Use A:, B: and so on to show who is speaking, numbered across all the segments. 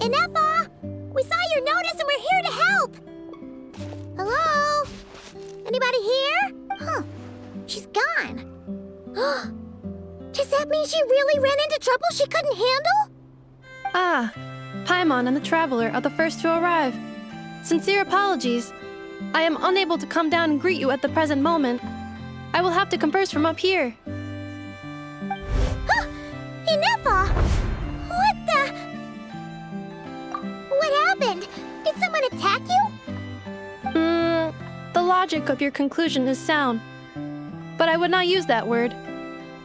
A: Ineffa! We saw your notice and we're here to help! Hello? Anybody here? Huh. She's gone. Does that mean she really ran into trouble she couldn't handle?
B: Ah, Paimon and the Traveler are the first to arrive. Sincere apologies. I am unable to come down and greet you at the present moment. I will have to converse from up here.
A: Ineffa! What the... What happened? Did someone attack you?
B: The logic of your conclusion is sound. But I would not use that word.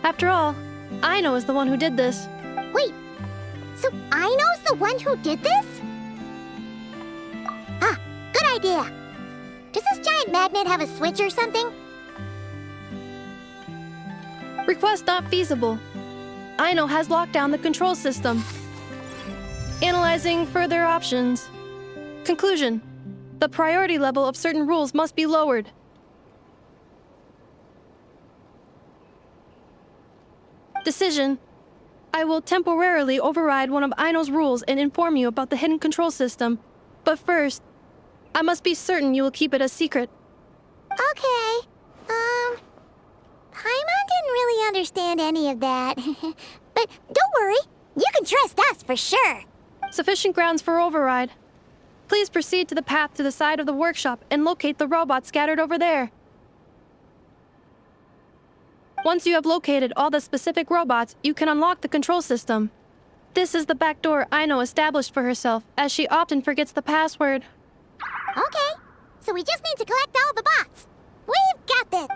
B: After all, Aino is the one who did this.
A: Wait, so Aino's the one who did this? Ah, good idea. Does this giant magnet have a switch or something?
B: Request not feasible. Aino has locked down the control system. Analyzing further options. Conclusion. The priority level of certain rules must be lowered. Decision. I will temporarily override one of Aino's rules and inform you about the hidden control system. But first, I must be certain you will keep it a secret.
A: Okay. Paimon didn't really understand any of that. But don't worry, you can trust us for sure.
B: Sufficient grounds for override. Please proceed to the path to the side of the workshop and locate the robots scattered over there. Once you have located all the specific robots, you can unlock the control system. This is the back door Aino established for herself, as she often forgets the password.
A: Okay, so we just need to collect all the bots. We've got this.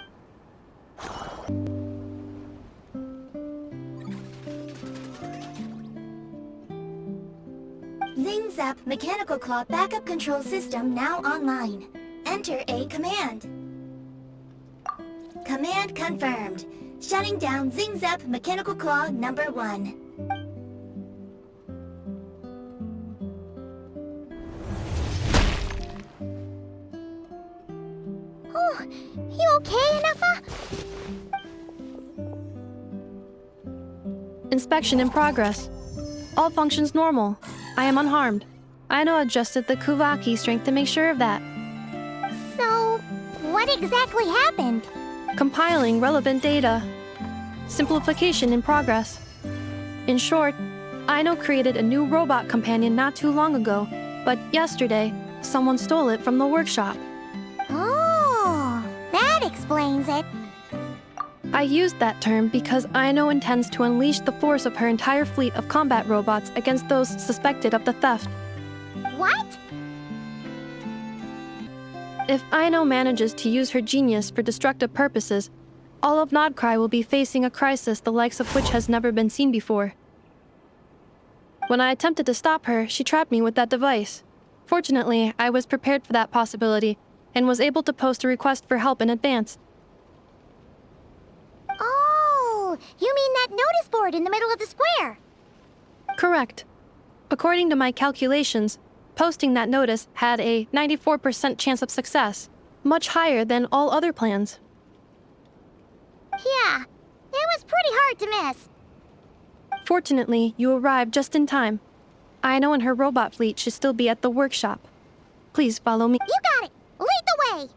C: Zing Zap Mechanical Claw Backup Control System now online. Enter a command. Command confirmed. Shutting down Zing Zap Mechanical Claw number 1.
A: Oh, you okay, Ineffa?
B: Inspection in progress. All functions normal. I am unharmed. Aino adjusted the Krumkake strength to make sure of that.
A: So, what exactly happened?
B: Compiling relevant data. Simplification in progress. In short, Aino created a new robot companion not too long ago, but yesterday, someone stole it from the workshop.
A: Oh, that explains it.
B: I used that term because Aino intends to unleash the force of her entire fleet of combat robots against those suspected of the theft.
A: What?
B: If Aino manages to use her genius for destructive purposes, all of Nod-Krai will be facing a crisis the likes of which has never been seen before. When I attempted to stop her, she trapped me with that device. Fortunately, I was prepared for that possibility and was able to post a request for help in advance.
A: Oh, you mean that notice board in the middle of the square?
B: Correct. According to my calculations, posting that notice had a 94% chance of success, much higher than all other plans.
A: Yeah, it was pretty hard to miss.
B: Fortunately, you arrived just in time. Aino and her robot fleet should still be at the workshop. Please follow me.
A: You got it! Lead the way!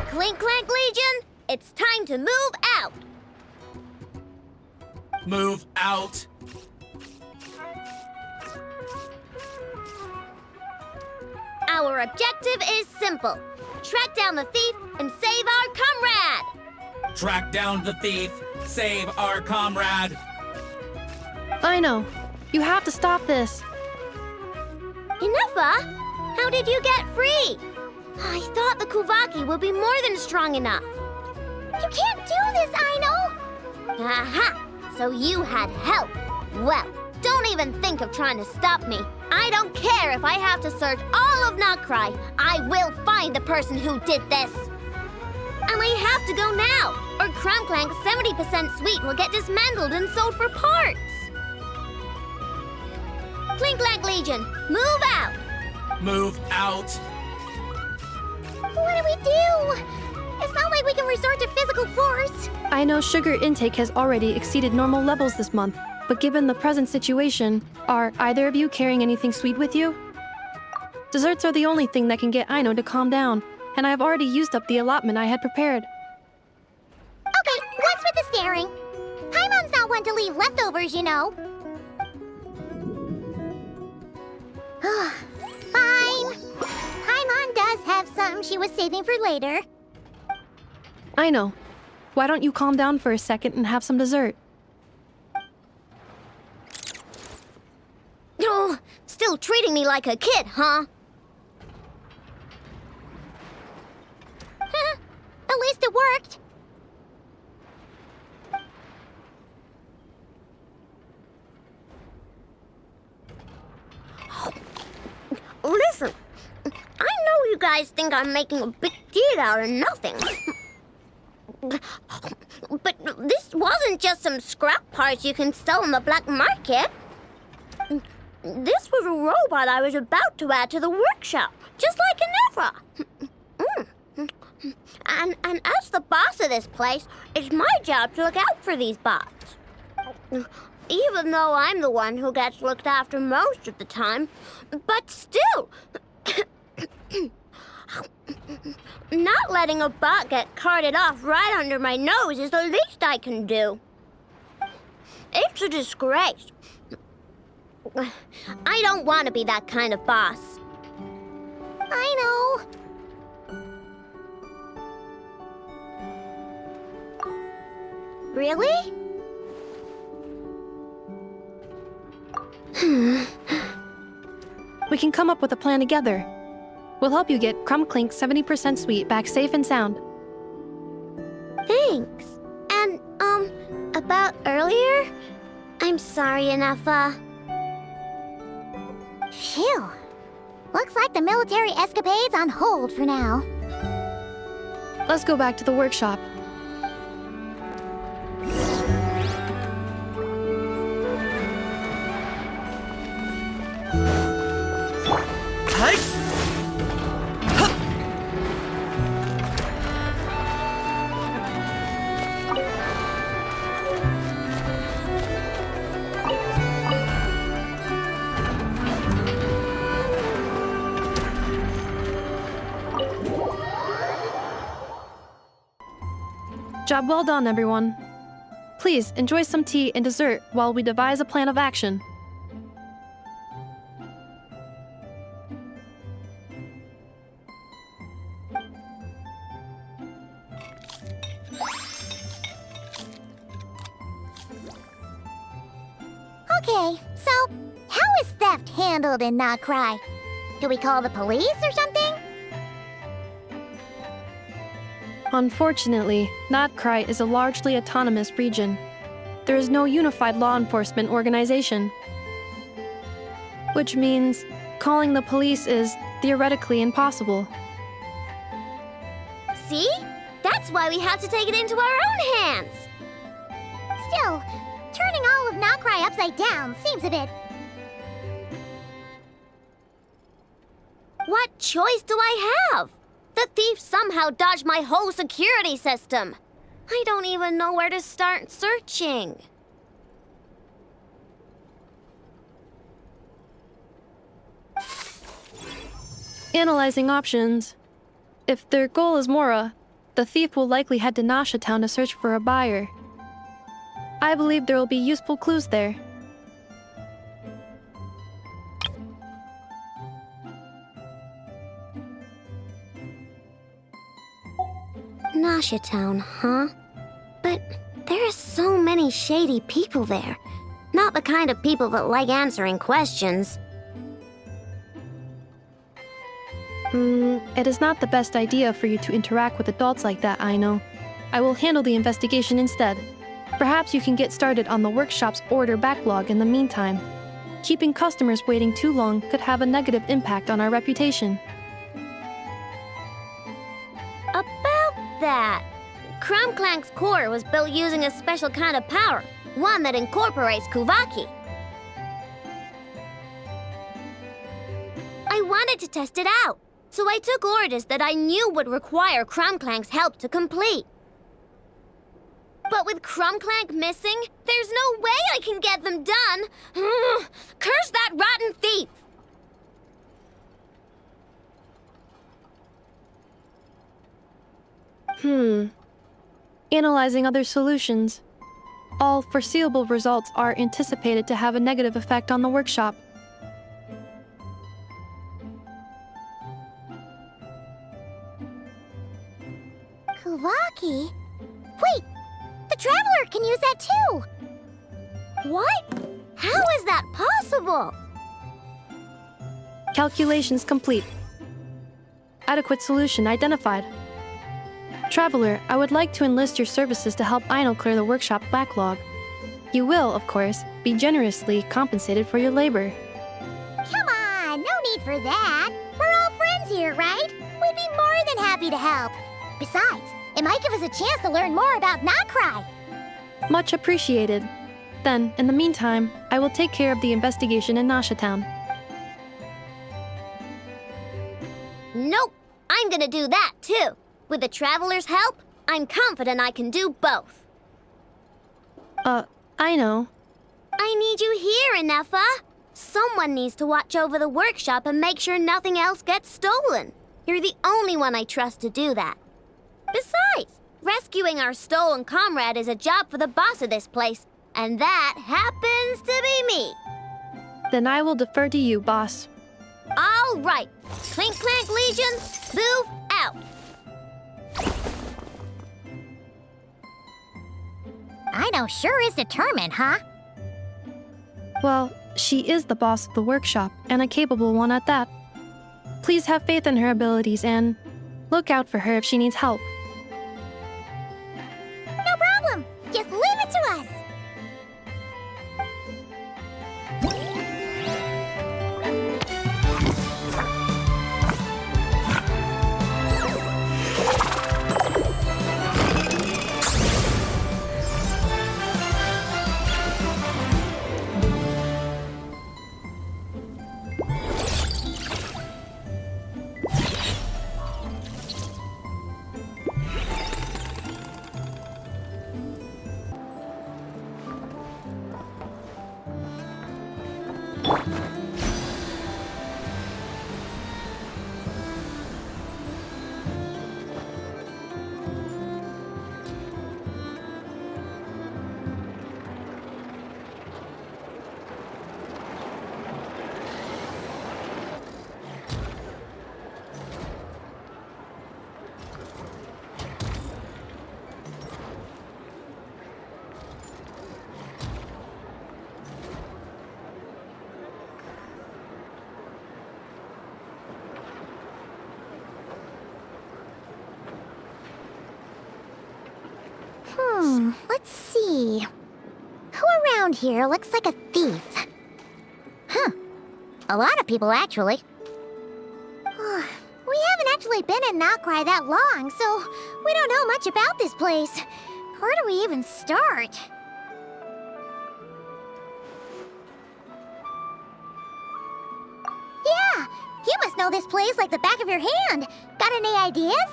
A: Clink Clank Legion, it's time to move out!
D: Move out!
A: Our objective is simple. Track down the thief and save our comrade!
D: Track down the thief! Save our comrade!
B: Aino, you have to stop this.
A: Ineffa, how did you get free? I thought the Krumkake would be more than strong enough. You can't do this, Aino! Aha! So you had help. Well, don't even think of trying to stop me. I don't care if I have to search all of Nod-Krai. I will find the person who did this. And I have to go now, or Clink Clank's 70% suite will get dismantled and sold for parts. Clink Clank Legion, move out!
D: Move out!
A: What do we do? It's not like we can resort to physical force.
B: Aino's sugar intake has already exceeded normal levels this month, but given the present situation, are either of you carrying anything sweet with you? Desserts are the only thing that can get Aino to calm down, and I have already used up the allotment I had prepared.
A: Okay, what's with the staring? Paimon's not one to leave leftovers, you know. Fine. Paimon does have something she was saving for later.
B: Aino, why don't you calm down for a second and have some dessert?
A: Oh, still treating me like a kid, huh? At least it worked. Listen, I know you guys think I'm making a big deal out of nothing. But this wasn't just some scrap parts you can sell on the black market. This was a robot I was about to add to the workshop, just like Ineffa. And as the boss of this place, it's my job to look out for these bots. Even though I'm the one who gets looked after most of the time. But still, not letting a bot get carted off right under my nose is the least I can do. It's a disgrace. I don't want to be that kind of boss. I know. Really?
B: We can come up with a plan together. We'll help you get Clink Clank 70% sweet back safe and sound.
A: Thanks. And, about earlier? I'm sorry, Ineffa. Phew. Looks like the military escapade's on hold for now.
B: Let's go back to the workshop. Job well done, everyone. Please, enjoy some tea and dessert while we devise a plan of action.
A: Okay, so how is theft handled in Nod-Krai? Do we call the police or something?
B: Unfortunately, Nod-Krai is a largely autonomous region. There is no unified law enforcement organization. Which means calling the police is theoretically impossible.
A: See? That's why we have to take it into our own hands. Still, turning all of Nod-Krai upside down seems a bit... What choice do I have? The thief somehow dodged my whole security system. I don't even know where to start searching.
B: Analyzing options. If their goal is Mora, the thief will likely head to Nasha Town to search for a buyer. I believe there will be useful clues there.
A: Nasha Town, huh? But there are so many shady people there. Not the kind of people that like answering questions.
B: It is not the best idea for you to interact with adults like that, Aino. I will handle the investigation instead. Perhaps you can get started on the workshop's order backlog in the meantime. Keeping customers waiting too long could have a negative impact on our reputation.
A: About that, Clink Clank's core was built using a special kind of power, one that incorporates Kuvaki. I wanted to test it out, so I took orders that I knew would require Clink Clank's help to complete. But But with Krumklank missing, there's no way I can get them done. Curse that rotten thief!
B: Analyzing other solutions. All foreseeable results are anticipated to have a negative effect on the workshop.
A: Kuvaki? Wait! The Traveler can use that too! What? How is that possible?
B: Calculations complete. Adequate solution identified. Traveler, I would like to enlist your services to help Aino clear the workshop backlog. You will, of course, be generously compensated for your labor.
A: Come on, no need for that. We're all friends here, right? We'd be more than happy to help. Besides, it might give us a chance to learn more about Nod-Krai.
B: Much appreciated. Then, in the meantime, I will take care of the investigation in Nasha Town.
A: Nope, I'm gonna do that too. With the Traveler's help, I'm confident I can do both.
B: Aino.
A: I need you here, Ineffa. Someone needs to watch over the workshop and make sure nothing else gets stolen. You're the only one I trust to do that. Besides, rescuing our stolen comrade is a job for the boss of this place, and that happens to be me.
B: Then I will defer to you, boss.
A: All right, Clink Clank Legion, move out. Aino sure is determined, huh?
B: Well, she is the boss of the workshop, and a capable one at that. Please have faith in her abilities and look out for her if she needs help.
A: No problem. Just leave it to us. Let's see. Who around here looks like a thief? Huh. A lot of people, actually. We haven't actually been in Nod-Krai that long, so we don't know much about this place. Where do we even start? Yeah! You must know this place like the back of your hand. Got any ideas?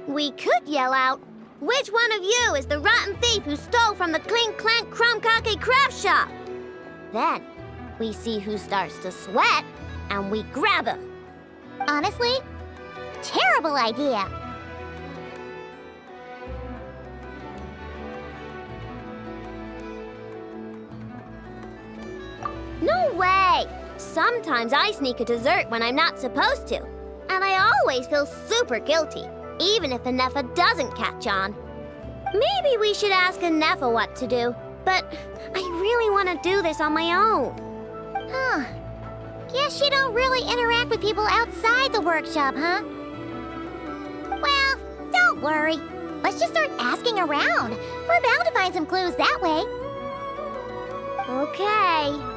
A: We could yell out, "Which one of you is the rotten thief who stole from the Clink Clank Krumkake Craftshop?" Then, we see who starts to sweat, and we grab him. Honestly, terrible idea. No way! Sometimes I sneak a dessert when I'm not supposed to, and I always feel super guilty. Even if Ineffa doesn't catch on. Maybe we should ask Ineffa what to do, but I really want to do this on my own. Huh. Guess you don't really interact with people outside the workshop, huh? Well, don't worry. Let's just start asking around. We're bound to find some clues that way. Okay.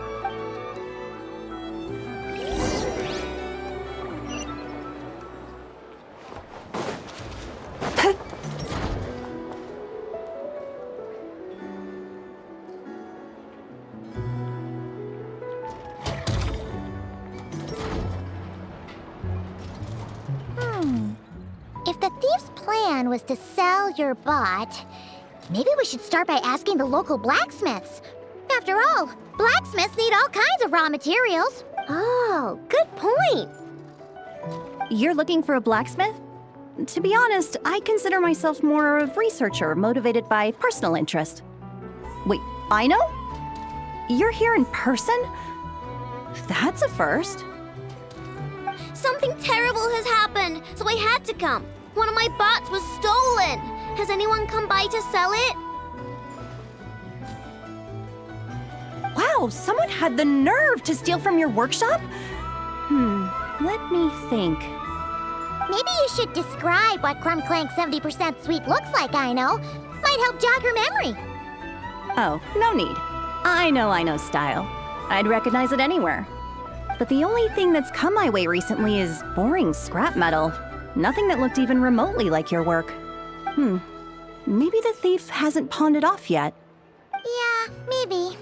A: If the thief's plan plan was to sell your bot, maybe we should start by asking the local blacksmiths. After all, blacksmiths need all kinds of raw materials. Oh, good point.
E: You're looking for a blacksmith? To be honest, I consider myself more of a researcher motivated by personal interest. Wait, Aino? You're here in person? That's a first.
A: Something terrible has happened, so I had to come. One of my bots was stolen. Has anyone come by to sell it?
E: Wow, someone had the nerve to steal from your workshop? Let me think.
A: Maybe you should describe what Clink Clank 70% sweet looks like, Aino. Might help jog your memory.
E: Oh, no need. I know Aino's style. I'd recognize it anywhere. But the only thing that's come my way recently is boring scrap metal. Nothing that looked even remotely like your work. Maybe the thief hasn't pawned it off yet.
A: Yeah, maybe.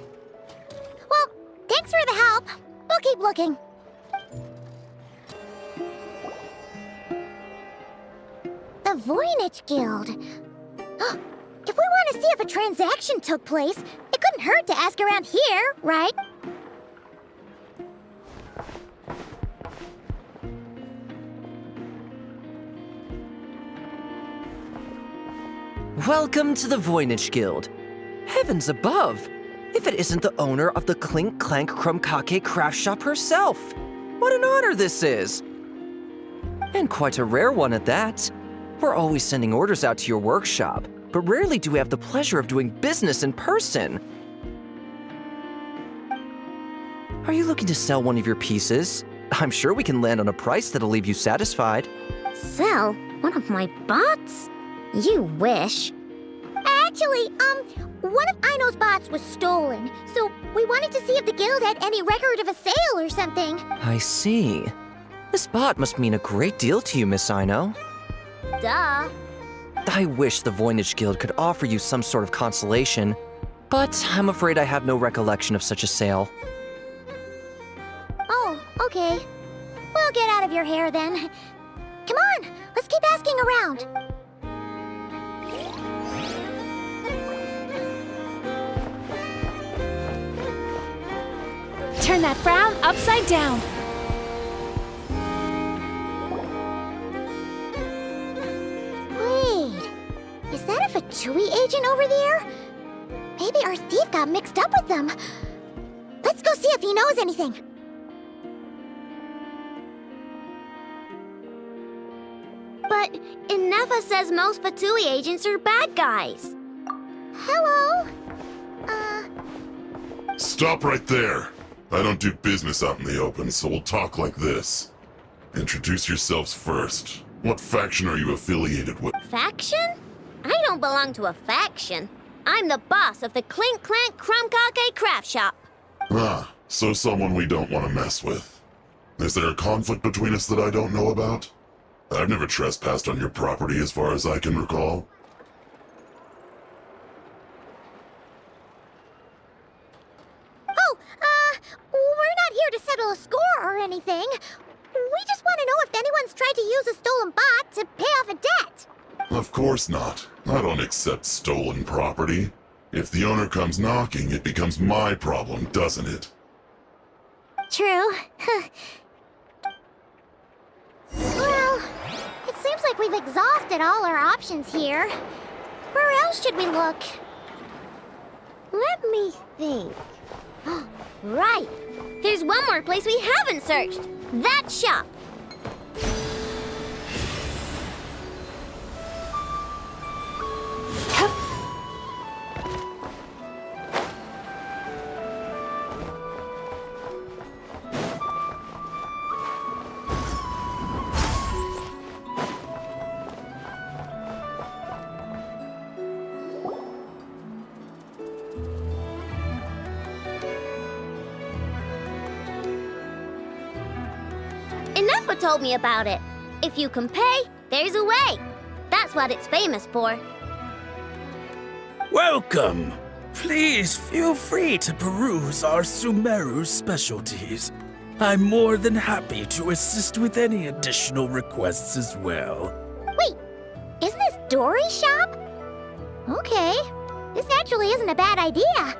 A: Well, thanks for the help. We'll keep looking. The Voynich Guild. If we want to see if a transaction took place, it couldn't hurt to ask around here, right?
F: Welcome to the Voynich Guild. Heavens above! If it isn't the owner of the Clink Clank Krumkake Craftshop herself! What an honor this is! And quite a rare one at that. We're always sending orders out to your workshop, but rarely do we have the pleasure of doing business in person. Are you looking to sell one of your pieces? I'm sure we can land on a price that'll leave you satisfied.
A: Sell one of my bots? You wish. Actually, one of Aino's bots was stolen, so we wanted to see if the guild had any record of a sale or something.
F: I see. This bot must mean a great deal to you, Miss Aino.
A: Duh.
F: I wish the Voynich Guild could offer you some sort of consolation, but I'm afraid I have no recollection of such a sale.
A: Oh, okay. We'll get out of your hair then. Come on, let's keep asking around.
G: Turn that frown upside down.
A: Wait, is that a Fatui agent over there? Maybe our thief got mixed up with them. Let's go see if he knows anything. But Ineffa says most Fatui agents are bad guys. Hello?
H: Stop right there. I don't do business out in the open, so we'll talk like this. Introduce yourselves first. What faction are you affiliated with?
A: Faction? I don't belong to a faction. I'm the boss of the Clink Clank Krumkake Craftshop.
H: Ah, so someone we don't want to mess with. Is there a conflict between us that I don't know about? I've never trespassed on your property as far as I can recall.
A: We're not here to settle a score or anything. We just want to know if anyone's tried to use a stolen bot to pay off a debt.
H: Of course not. I don't accept stolen property. If the owner comes knocking, it becomes my problem, doesn't it?
A: True. Well, it seems like we've exhausted all our options here. Where else should we look? Let me think. Right! There's one more place we haven't searched. That shop! Ineffa told me about it. If you can pay, there's a way. That's what it's famous for.
I: Welcome! Please feel free to peruse our Sumeru specialties. I'm more than happy to assist with any additional requests as well.
A: Wait, isn't this Dory shop? Okay, this actually isn't a bad idea.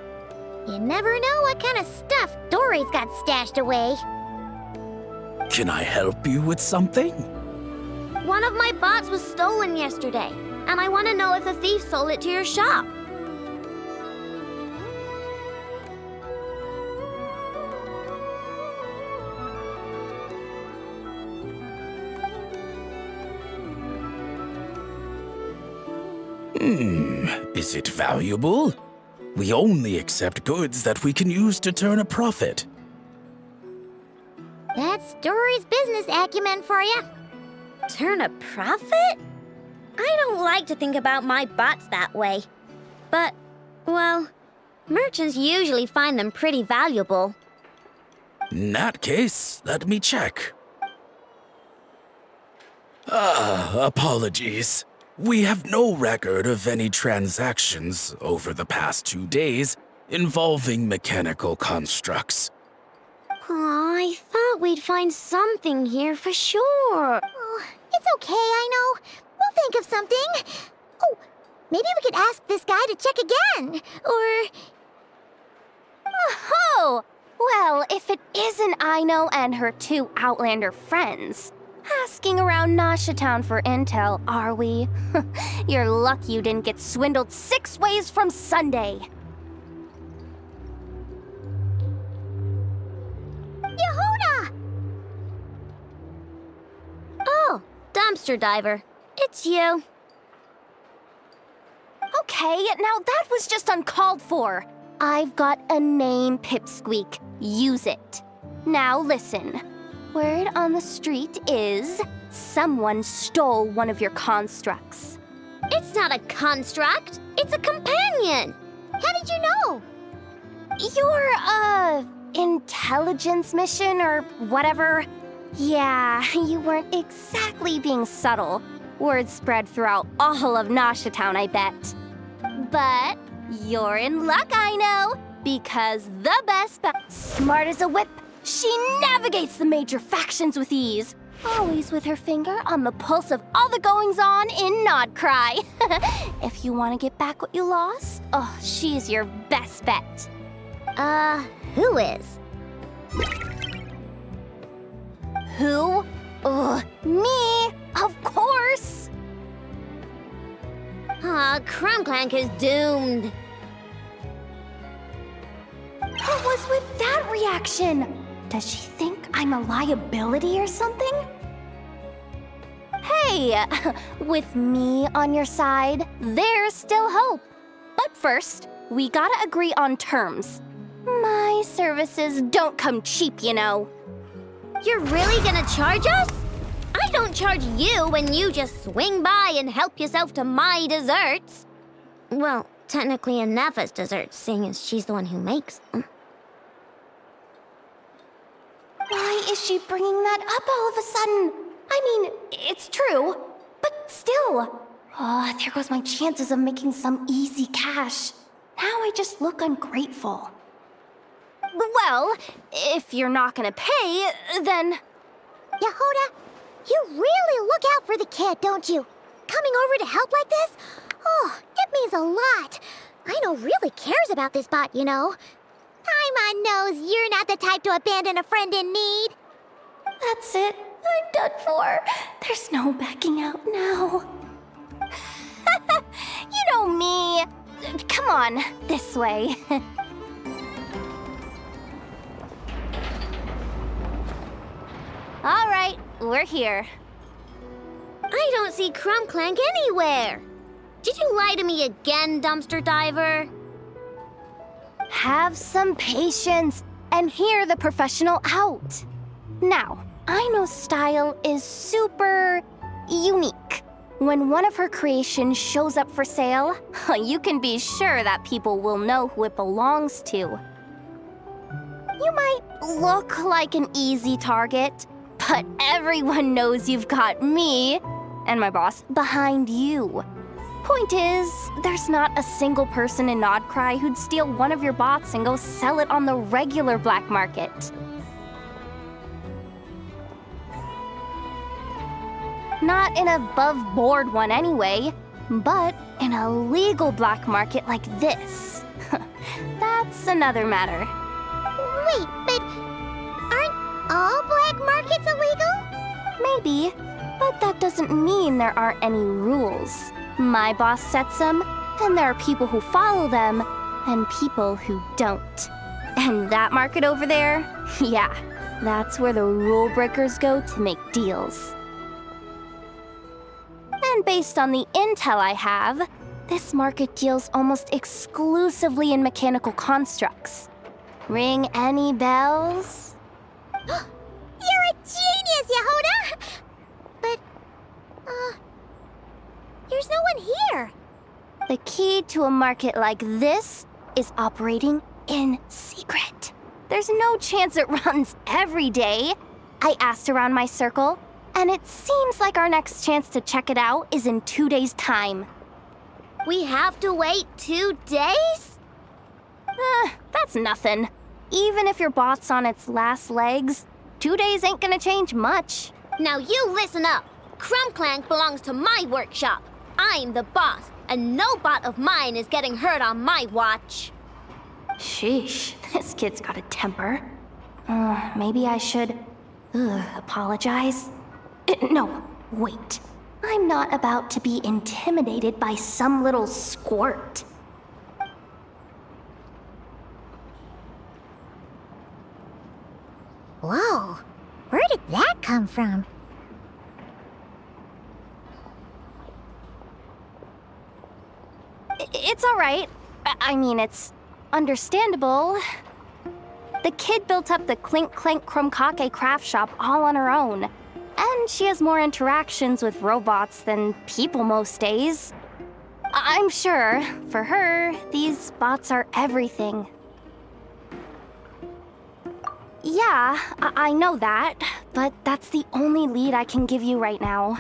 A: You never know what kind of stuff Dory's got stashed away.
I: Can I help you with something?
A: One of my bots was stolen yesterday, and I want to know if the thief sold it to your shop.
I: Is it valuable? We only accept goods that we can use to turn a profit.
A: That's Dory's business acumen for you. Turn a profit? I don't like to think about my bots that way. But, well, merchants usually find them pretty valuable.
I: In that case, let me check. Apologies. We have no record of any transactions over the past 2 days involving mechanical constructs.
A: Aw, I thought we'd find something here for sure. Oh, it's okay, I know. We'll think of something. Oh, maybe we could ask this guy to check again. Or...
J: Oh! Well, if it isn't Aino and her 2 Outlander friends. Asking around Nasha Town for intel, are we? You're lucky you didn't get swindled 6 ways from Sunday.
A: Yehuda! Oh, dumpster diver. It's you.
J: Okay, now that was just uncalled for. I've got a name, Pipsqueak. Use it. Now listen. Word on the street is someone stole one of your constructs.
A: It's not a construct. It's a companion. How did you know?
J: Your, intelligence mission or whatever. Yeah, you weren't exactly being subtle. Word spread throughout all of Nasha Town, I bet. But you're in luck, I know, because the best smart as a whip. She navigates the major factions with ease, always with her finger on the pulse of all the goings-on in Nod-Krai. If you want to get back what you lost, oh, she's your best bet.
A: Who is?
J: Who? Me, of course.
A: Clink Clank is doomed.
J: What was with that reaction? Does she think I'm a liability or something? Hey, with me on your side, there's still hope. But first, we gotta agree on terms. My services don't come cheap, you know.
A: You're really gonna charge us? I don't charge you when you just swing by and help yourself to my desserts. Well, technically Ineffa's desserts, seeing as she's the one who makes them.
J: Why is she bringing that up all of a sudden? I mean, it's true, but still. Oh, there goes my chances of making some easy cash. Now I just look ungrateful. Well, if you're not gonna pay, then...
A: Yehuda, you really look out for the kid, don't you? Coming over to help like this? Oh, it means a lot. Aino really cares about this bot, you know. Paimon knows you're not the type to abandon a friend in need.
J: That's it. I'm done for. There's no backing out now. You know me. Come on, this way. All right, we're here.
A: I don't see Clink Clank anywhere. Did you lie to me again, dumpster diver?
J: Have some patience and hear the professional out. Now, Aino's style is super unique. When one of her creations shows up for sale, you can be sure that people will know who it belongs to. You might look like an easy target, but everyone knows you've got me and my boss behind you. Point is, there's not a single person in Nod-Krai who'd steal one of your bots and go sell it on the regular black market. Not an above-board one anyway. But in a legal black market like this, that's another matter.
A: Wait, but aren't all black markets illegal?
J: Maybe, but that doesn't mean there aren't any rules. My boss sets them, and there are people who follow them, and people who don't. And that market over there, yeah, that's where the rule breakers go to make deals. And based on the intel I have, this market deals almost exclusively in mechanical constructs. Ring any bells?
A: You're a genius, Yehuda! But, there's no one here.
J: The key to a market like this is operating in secret. There's no chance it runs every day. I asked around my circle, and it seems like our next chance to check it out is in 2 days' time.
A: We have to wait 2 days?
J: That's nothing. Even if your bot's on its last legs, 2 days ain't gonna change much.
A: Now you listen up. Krumklank belongs to my workshop. I'm the boss, and no bot of mine is getting hurt on my watch.
J: Sheesh, this kid's got a temper. Maybe I should apologize. No, wait. I'm not about to be intimidated by some little squirt.
A: Whoa, where did that come from?
J: It's all right. I mean, it's understandable. The kid built up the Clink Clank Krumkake Craftshop all on her own. And she has more interactions with robots than people most days. I'm sure, for her, these bots are everything. Yeah, I know that, but that's the only lead I can give you right now.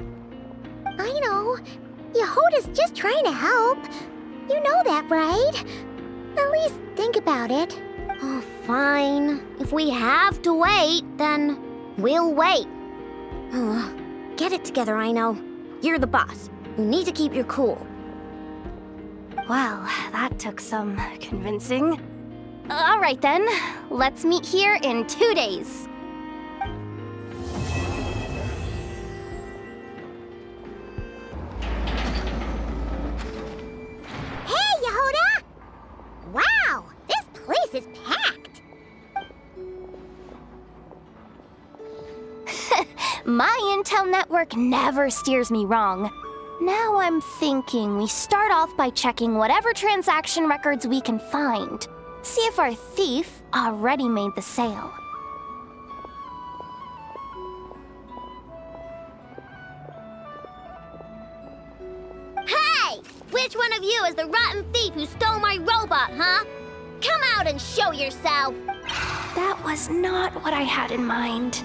A: I know. Yehuda's just trying to help. You know that, right? At least think about it. Oh, fine. If we have to wait, then we'll wait. Get it together, Aino. You're the boss. You need to keep your cool.
J: Well, that took some convincing. All right then, let's meet here in 2 days.
A: Hey, Yehuda! Wow, this place is packed.
J: My intel network never steers me wrong. Now I'm thinking we start off by checking whatever transaction records we can find. See if our thief already made the sale.
A: Hey! Which one of you is the rotten thief who stole my robot, huh? Come out and show yourself!
J: That was not what I had in mind.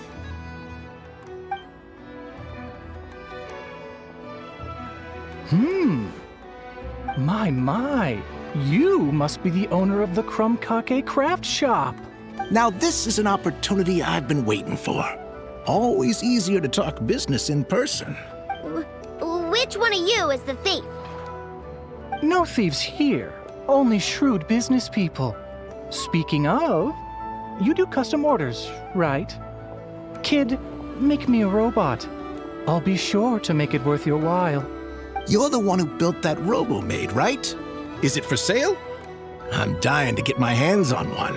K: My. You must be the owner of the Krumkake Craftshop.
L: Now this is an opportunity I've been waiting for. Always easier to talk business in person.
A: Which one of you is the thief?
K: No thieves here, only shrewd business people. Speaking of, you do custom orders, right? Kid, make me a robot. I'll be sure to make it worth your while.
L: You're the one who built that robo-maid, right? Is it for sale? I'm dying to get my hands on one.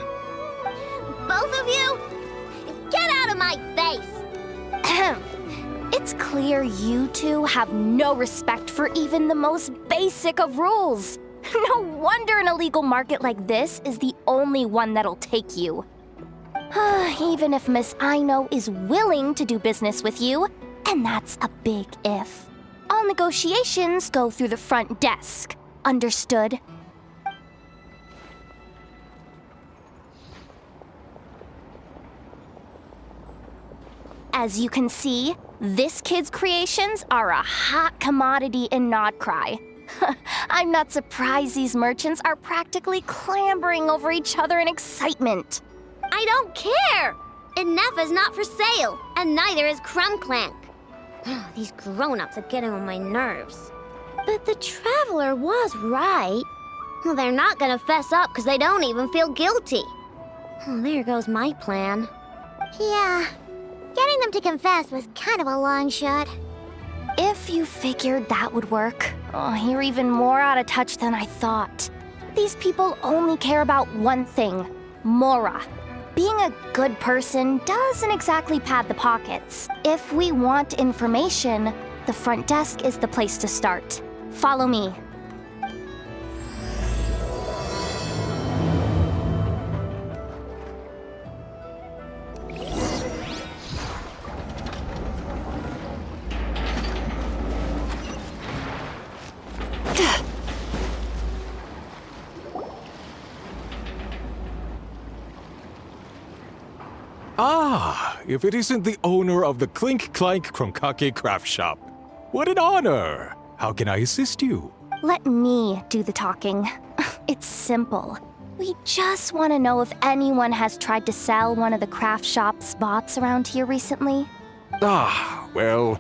A: Both of you? Get out of my face!
J: It's clear you two have no respect for even the most basic of rules. No wonder an illegal market like this is the only one that'll take you. Even if Miss Aino is willing to do business with you, and that's a big if. All negotiations go through the front desk. Understood? As you can see, this kid's creations are a hot commodity in Nod-Krai. I'm not surprised these merchants are practically clambering over each other in excitement.
A: I don't care! Ineffa's not for sale, and neither is Clink Clank. These grown-ups are getting on my nerves. But the traveler was right. Well, they're not gonna fess up because they don't even feel guilty. Oh, there goes my plan.
C: Yeah, getting them to confess was kind of a long shot.
J: If you figured that would work, you're even more out of touch than I thought. These people only care about one thing, Mora. Being a good person doesn't exactly pad the pockets. If we want information, the front desk is the place to start. Follow me.
M: Ah, if it isn't the owner of the Clink Clank Krumkake Craftshop. What an honor! How can I assist you?
J: Let me do the talking. It's simple. We just want to know if anyone has tried to sell one of the craft shop's bots around here recently.
M: Ah, well,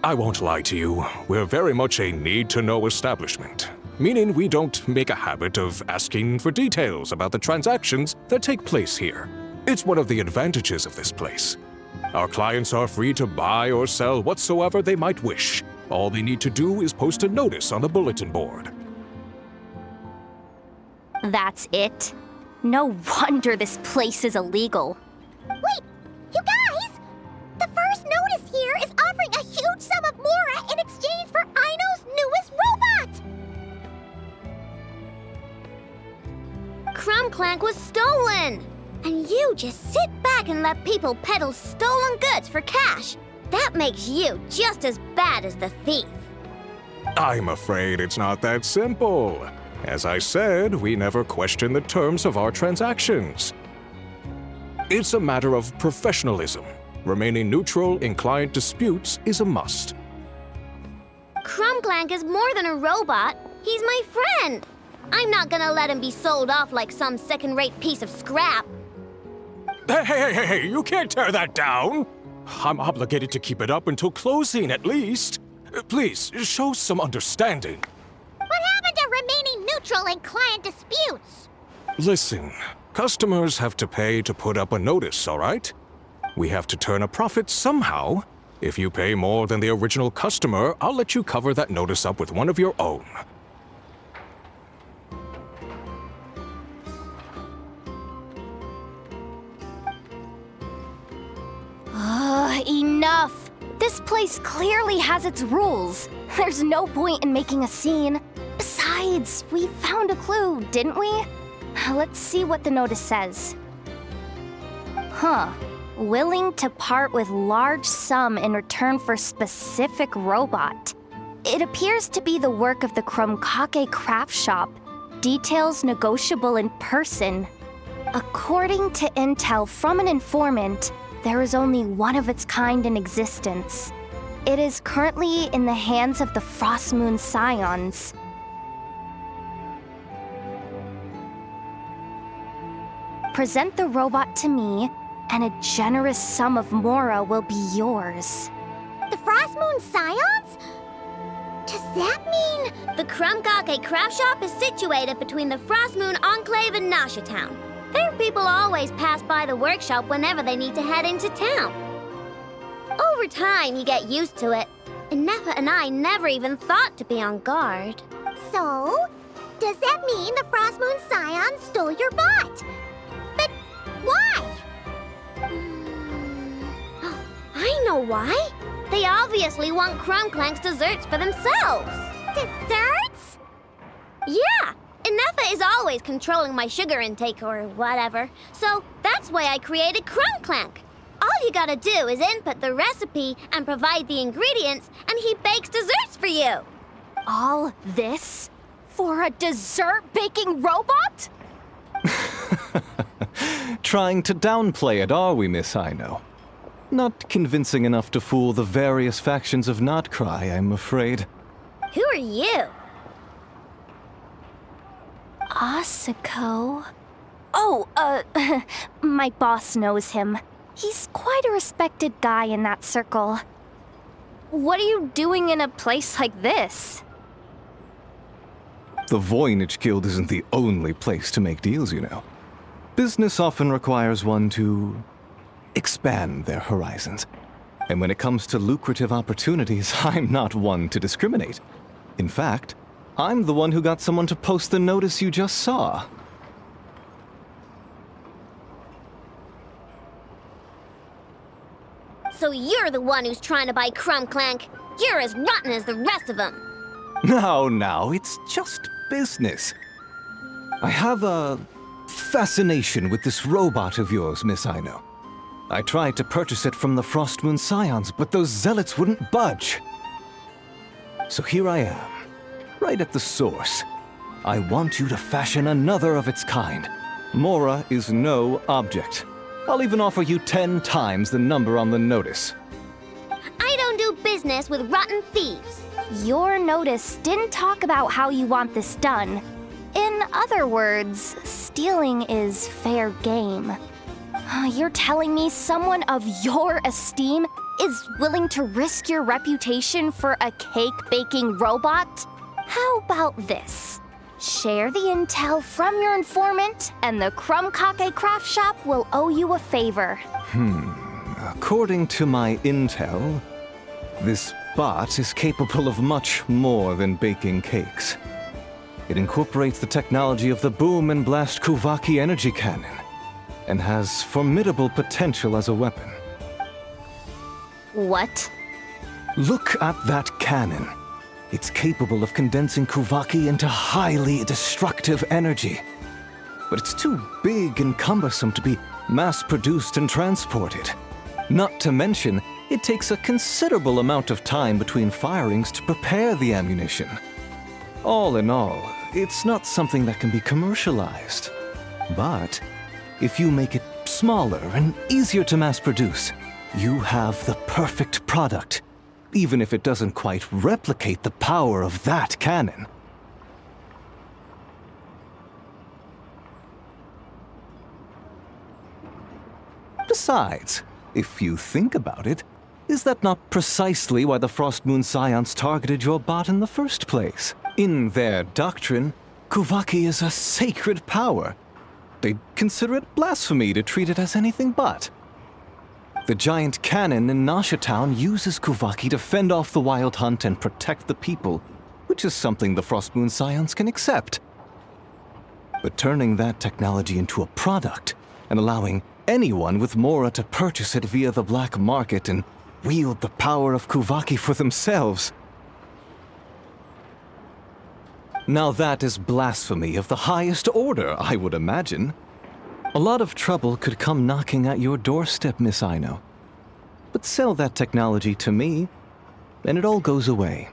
M: I won't lie to you. We're very much a need-to-know establishment, meaning we don't make a habit of asking for details about the transactions that take place here. It's one of the advantages of this place. Our clients are free to buy or sell whatsoever they might wish. All they need to do is post a notice on the bulletin board.
J: That's it? No wonder this place is illegal.
C: Wait, you guys! The first notice here is offering a huge sum of Mora in exchange for Aino's newest robot!
A: Clink Clank was stolen! And you just sit back and let people peddle stolen goods for cash. That makes you just as bad as the thief.
M: I'm afraid it's not that simple. As I said, we never question the terms of our transactions. It's a matter of professionalism. Remaining neutral in client disputes is a must.
A: Clink Clank is more than a robot. He's my friend. I'm not gonna let him be sold off like some second-rate piece of scrap.
M: Hey, you can't tear that down! I'm obligated to keep it up until closing, at least. Please, show some understanding.
C: What happened to remaining neutral in client disputes?
M: Listen, customers have to pay to put up a notice, all right? We have to turn a profit somehow. If you pay more than the original customer, I'll let you cover that notice up with one of your own.
J: Enough! This place clearly has its rules. There's no point in making a scene. Besides, we found a clue, didn't we? Let's see what the notice says. Willing to part with large sum in return for specific robot. It appears to be the work of the Krumkake Craftshop. Details negotiable in person. According to intel from an informant, there is only one of its kind in existence. It is currently in the hands of the Frost Moon Scions. Present the robot to me, and a generous sum of Mora will be yours.
C: The Frost Moon Scions? Does that mean...
A: The Krumkake Craftshop is situated between the Frost Moon Enclave and Nasha Town. Their people always pass by the workshop whenever they need to head into town. Over time, you get used to it. Ineffa and I never even thought to be on guard.
C: So, does that mean the Frost Moon Scions stole your bot? But why?
A: I know why. They obviously want Clink Clank's desserts for themselves.
C: Desserts?
A: Yeah. Ineffa is always controlling my sugar intake or whatever, so that's why I created Clink Clank. All you gotta do is input the recipe and provide the ingredients, and he bakes desserts for you.
J: All this for a dessert-baking robot?
N: Trying to downplay it, are we, Miss Aino? Not convincing enough to fool the various factions of Nod-Krai, I'm afraid.
A: Who are you?
J: Asako? Oh, my boss knows him. He's quite a respected guy in that circle. What are you doing in a place like this?
N: The Voynich Guild isn't the only place to make deals, you know. Business often requires one to expand their horizons. And when it comes to lucrative opportunities, I'm not one to discriminate. In fact, I'm the one who got someone to post the notice you just saw.
A: So you're the one who's trying to buy Clink Clank. You're as rotten as the rest of them.
N: No, it's just business. I have a fascination with this robot of yours, Miss Aino. I tried to purchase it from the Frostmoon Scions, but those zealots wouldn't budge. So here I am, right at the source. I want you to fashion another of its kind. Mora is no object. I'll even offer you 10 times the number on the notice.
A: I don't do business with rotten thieves.
J: Your notice didn't talk about how you want this done. In other words, stealing is fair game. You're telling me someone of your esteem is willing to risk your reputation for a cake-baking robot? How about this? Share the intel from your informant, and the Krumkake Craftshop will owe you a favor.
N: According to my intel, this bot is capable of much more than baking cakes. It incorporates the technology of the Boom and Blast Kuvaki energy cannon, and has formidable potential as a weapon.
J: What?
N: Look at that cannon. It's capable of condensing Kuvaki into highly destructive energy. But it's too big and cumbersome to be mass-produced and transported. Not to mention, it takes a considerable amount of time between firings to prepare the ammunition. All in all, it's not something that can be commercialized. But if you make it smaller and easier to mass-produce, you have the perfect product, even if it doesn't quite replicate the power of that cannon. Besides, if you think about it, is that not precisely why the Frostmoon Scions targeted your bot in the first place? In their doctrine, Kuvaki is a sacred power. They'd consider it blasphemy to treat it as anything but. The giant cannon in Nasha Town uses Kuvaki to fend off the wild hunt and protect the people, which is something the Frostmoon Scions can accept. But turning that technology into a product and allowing anyone with Mora to purchase it via the black market and wield the power of Kuvaki for themselves. Now that is blasphemy of the highest order, I would imagine. A lot of trouble could come knocking at your doorstep, Miss Aino. But sell that technology to me, and it all goes away.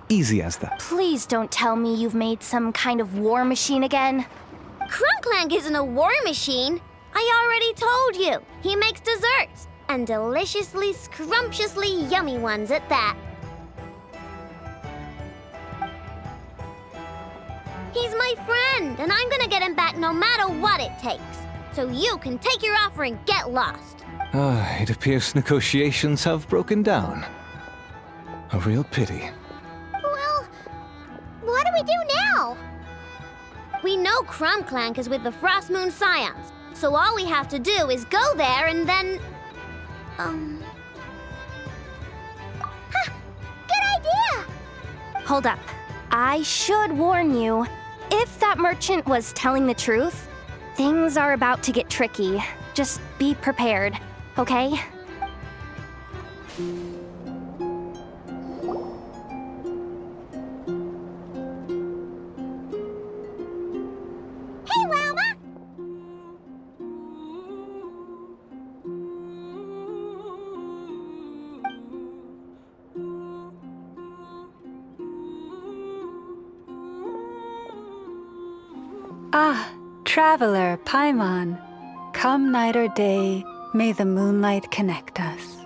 N: Easy as that.
J: Please don't tell me you've made some kind of war machine again.
A: Clink Clank isn't a war machine. I already told you. He makes desserts, and deliciously, scrumptiously yummy ones at that. He's my friend, and I'm gonna get him back no matter what it takes. So you can take your offer and get lost.
N: It appears negotiations have broken down. A real pity.
C: Well, what do we do now?
A: We know Clink Clank is with the Frostmoon Scions, so all we have to do is go there and then...
C: Good idea!
J: Hold up. I should warn you, if that merchant was telling the truth, things are about to get tricky. Just be prepared, okay?
C: Hey, Llama!
O: Ah, traveler, paimon. Come night or day, may the moonlight connect us.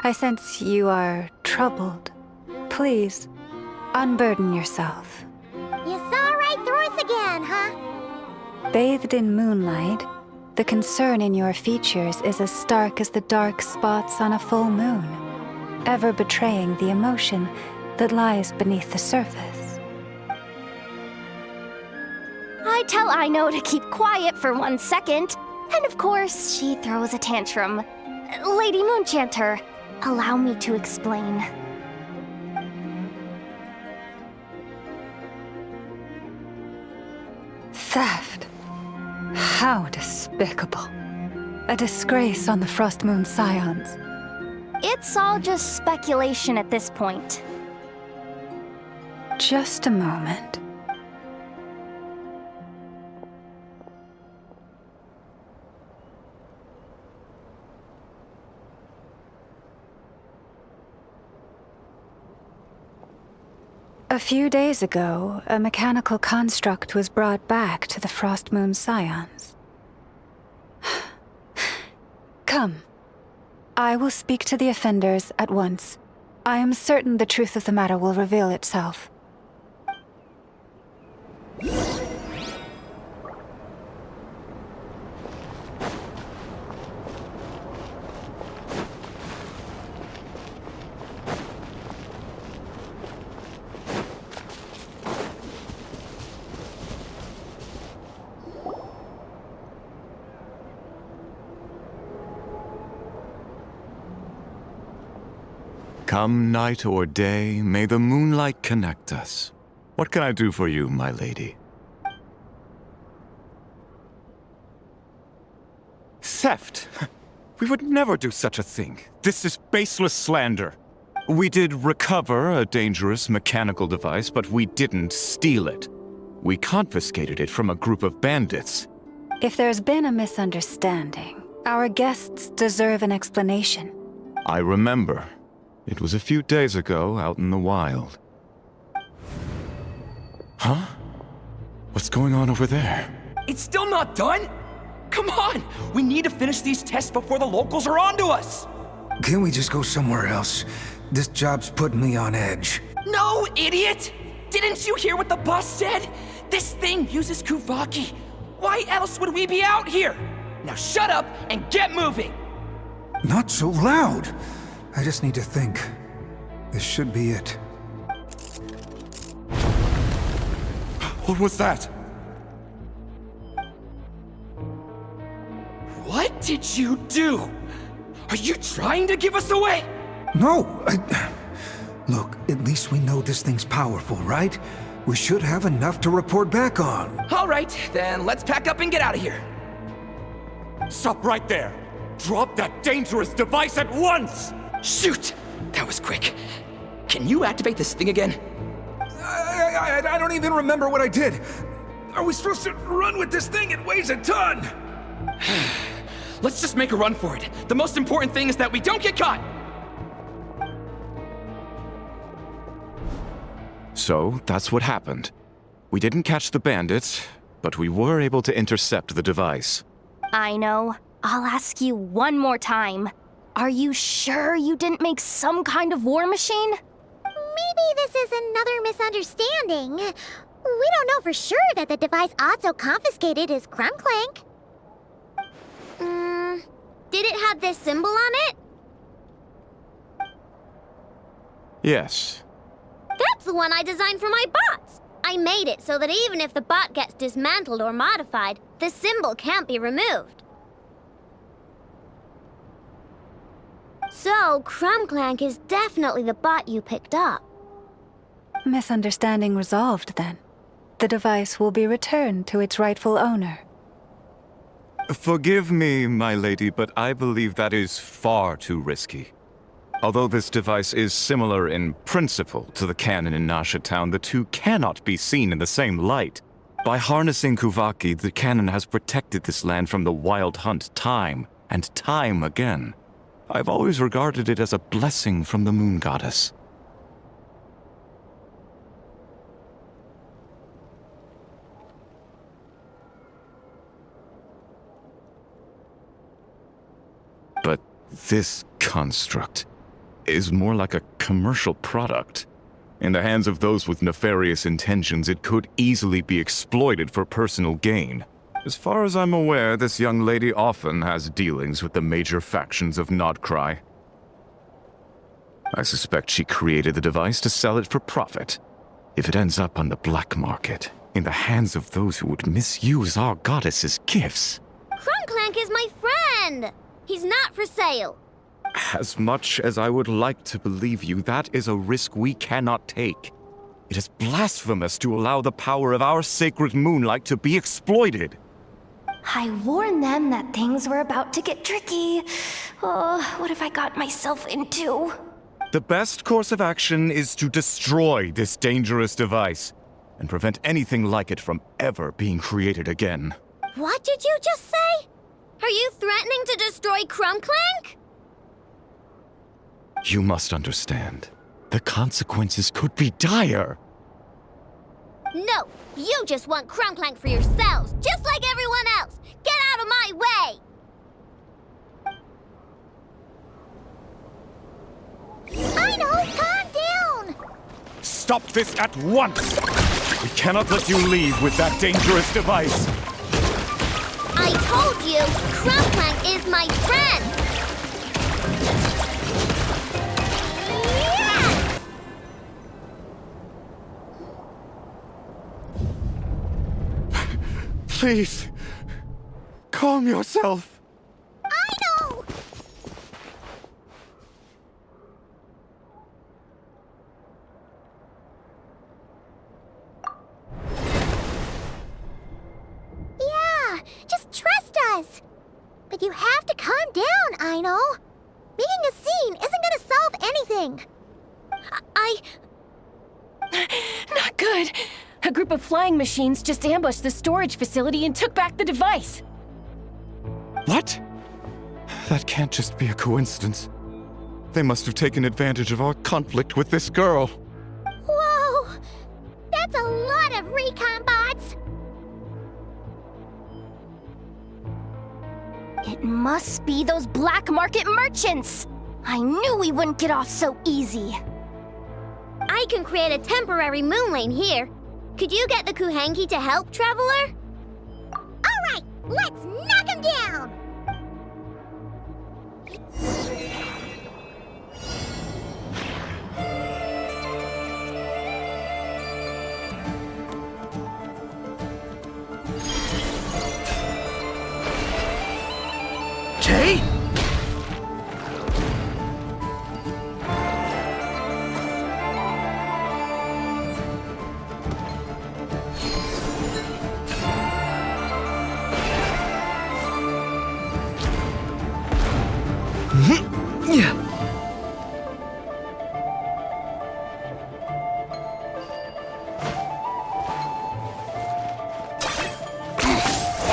O: I sense you are troubled. Please, unburden yourself.
C: You saw right through us again, huh?
O: Bathed in moonlight, the concern in your features is as stark as the dark spots on a full moon, ever betraying the emotion that lies beneath the surface.
J: I tell Aino to keep quiet for 1 second, and of course, she throws a tantrum. Lady Moonchanter, allow me to explain.
O: Theft. How despicable. A disgrace on the Frost Moon Scions.
J: It's all just speculation at this point.
O: Just a moment. A few days ago, a mechanical construct was brought back to the Frost Moon Scions. Come. I will speak to the offenders at once. I am certain the truth of the matter will reveal itself.
P: Come night or day, may the moonlight connect us. What can I do for you, my lady?
N: Theft! We would never do such a thing. This is baseless slander. We did recover a dangerous mechanical device, but we didn't steal it. We confiscated it from a group of bandits.
O: If there's been a misunderstanding, our guests deserve an explanation.
P: I remember. It was a few days ago out in the wild. Huh? What's going on over there?
F: It's still not done? Come on! We need to finish these tests before the locals are onto us!
Q: Can we just go somewhere else? This job's putting me on edge.
F: No, idiot! Didn't you hear what the boss said? This thing uses Krumkake. Why else would we be out here? Now shut up and get moving!
Q: Not so loud! I just need to think. This should be it.
N: What was that?
F: What did you do? Are you trying to give us away?
Q: No, Look, at least we know this thing's powerful, right? We should have enough to report back on.
F: All right, then let's pack up and get out of here.
N: Stop right there! Drop that dangerous device at once!
F: Shoot! That was quick. Can you activate this thing again?
Q: I don't even remember what I did. Are we supposed to run with this thing? It weighs a ton!
F: Let's just make a run for it. The most important thing is that we don't get caught!
P: So, that's what happened. We didn't catch the bandits, but we were able to intercept the device.
J: Aino, I'll ask you one more time. Are you sure you didn't make some kind of war machine?
C: Maybe this is another misunderstanding. We don't know for sure that the device Otto confiscated is Clink Clank.
A: Did it have this symbol on it?
P: Yes.
A: That's the one I designed for my bots. I made it so that even if the bot gets dismantled or modified, the symbol can't be removed. So, Clink Clank is definitely the bot you picked up.
O: Misunderstanding resolved, then. The device will be returned to its rightful owner.
N: Forgive me, my lady, but I believe that is far too risky. Although this device is similar in principle to the cannon in Nasha Town, the two cannot be seen in the same light. By harnessing Krumkake, the cannon has protected this land from the wild hunt time and time again. I've always regarded it as a blessing from the moon goddess. But this construct is more like a commercial product. In the hands of those with nefarious intentions, it could easily be exploited for personal gain. As far as I'm aware, this young lady often has dealings with the major factions of Nod-Krai. I suspect she created the device to sell it for profit. If it ends up on the black market,
P: in the hands of those who would misuse our goddess's gifts.
A: Krumklank is my friend! He's not for sale.
P: As much as I would like to believe you, that is a risk we cannot take. It is blasphemous to allow the power of our sacred moonlight to be exploited.
J: I warned them that things were about to get tricky. Oh, what have I got myself into?
P: The best course of action is to destroy this dangerous device and prevent anything like it from ever being created again.
A: What did you just say? Are you threatening to destroy Krumklank?
P: You must understand. The consequences could be dire.
A: No, you just want Krumklank for yourselves, just like everyone else. Get out of my way!
C: Aino, calm down!
P: Stop this at once! We cannot let you leave with that dangerous device.
A: I told you, Krumklank is my friend!
P: Please, calm yourself.
C: Aino! Yeah, just trust us. But you have to calm down, Aino. Making a scene isn't gonna solve anything.
G: Not good. A group of flying machines just ambushed the storage facility and took back the device.
P: What? That can't just be a coincidence. They must have taken advantage of our conflict with this girl.
C: Whoa! That's a lot of recon bots!
J: It must be those black market merchants! I knew we wouldn't get off so easy.
A: I can create a temporary moon lane here. Could you get the Kuhangi to help, Traveler?
C: Alright, let's knock him down!
F: Jay?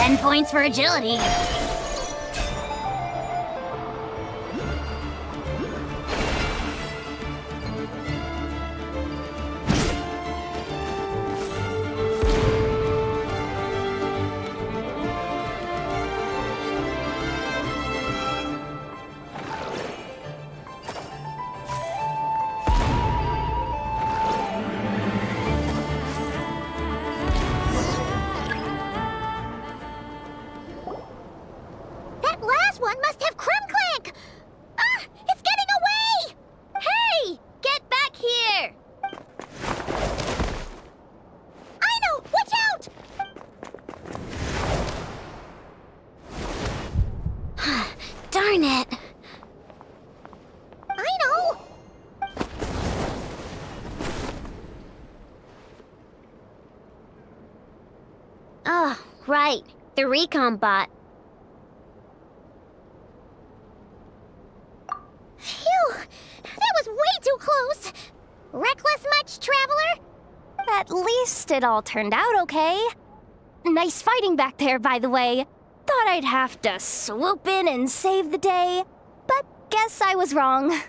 A: 10 points for agility.
C: That last one must have Krumklank! Ah! It's getting away!
A: Hey! Get back here!
C: Aino, watch out!
A: Darn it!
C: Aino!
A: Oh, right. The recon bot.
C: Phew! That was way too close! Reckless much, Traveler?
J: At least it all turned out okay. Nice fighting back there, by the way. Thought I'd have to swoop in and save the day, but guess I was wrong.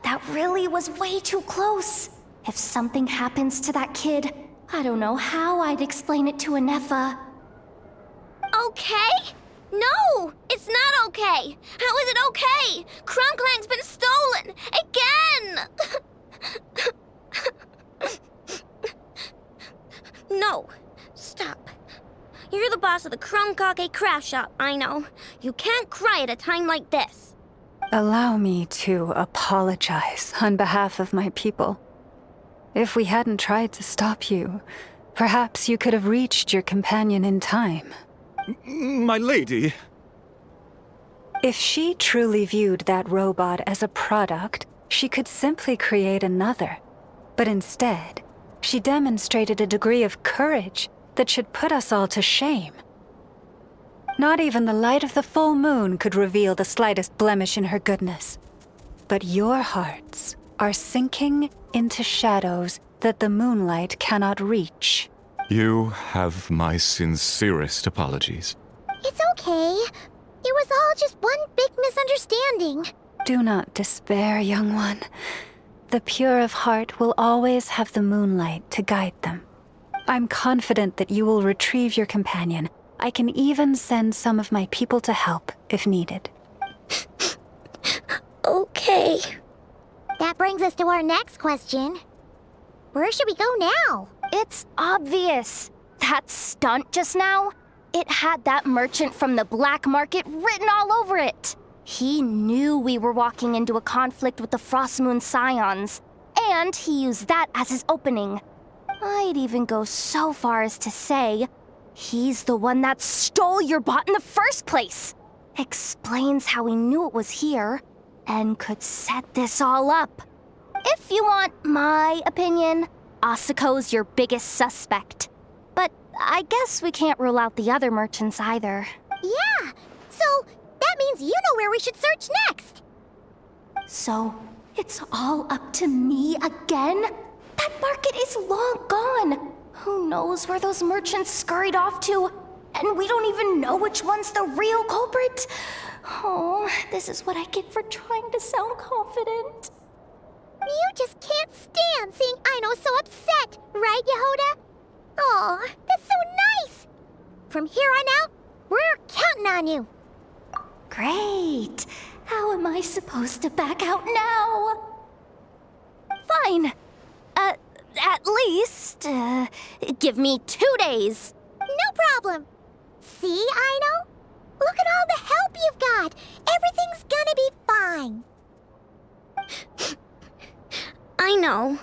J: That really was way too close. If something happens to that kid, I don't know how I'd explain it to Ineffa.
A: Okay? No! It's not okay! How is it okay? Krumklank's been stolen! Again! No. Stop. You're the boss of the Krumkake Craftshop, I know. You can't cry at a time like this.
O: Allow me to apologize on behalf of my people. If we hadn't tried to stop you, perhaps you could have reached your companion in time.
P: My lady!
O: If she truly viewed that robot as a product, she could simply create another. But instead, she demonstrated a degree of courage that should put us all to shame. Not even the light of the full moon could reveal the slightest blemish in her goodness. But your hearts are sinking into shadows that the moonlight cannot reach.
P: You have my sincerest apologies.
C: It's okay. It was all just one big misunderstanding.
O: Do not despair, young one. The pure of heart will always have the moonlight to guide them. I'm confident that you will retrieve your companion. I can even send some of my people to help if needed.
A: Okay.
C: That brings us to our next question. Where should we go now?
J: It's obvious. That stunt just now, it had that merchant from the black market written all over it. He knew we were walking into a conflict with the Frostmoon Scions, and he used that as his opening. I'd even go so far as to say, he's the one that stole your bot in the first place. Explains how he knew it was here, and could set this all up. If you want my opinion, Asuko's your biggest suspect. But I guess we can't rule out the other merchants either.
C: Yeah, so that means you know where we should search next.
J: So, it's all up to me again? That market is long gone. Who knows where those merchants scurried off to? And we don't even know which one's the real culprit. Oh, this is what I get for trying to sound confident.
C: You just can't stand seeing Aino so upset, right, Yehoda? Aw, that's so nice! From here on out, we're counting on you.
J: Great. How am I supposed to back out now? Fine. At least, give me 2 days.
C: No problem. See, Aino? Look at all the help you've got. Everything's gonna be fine.
A: I know.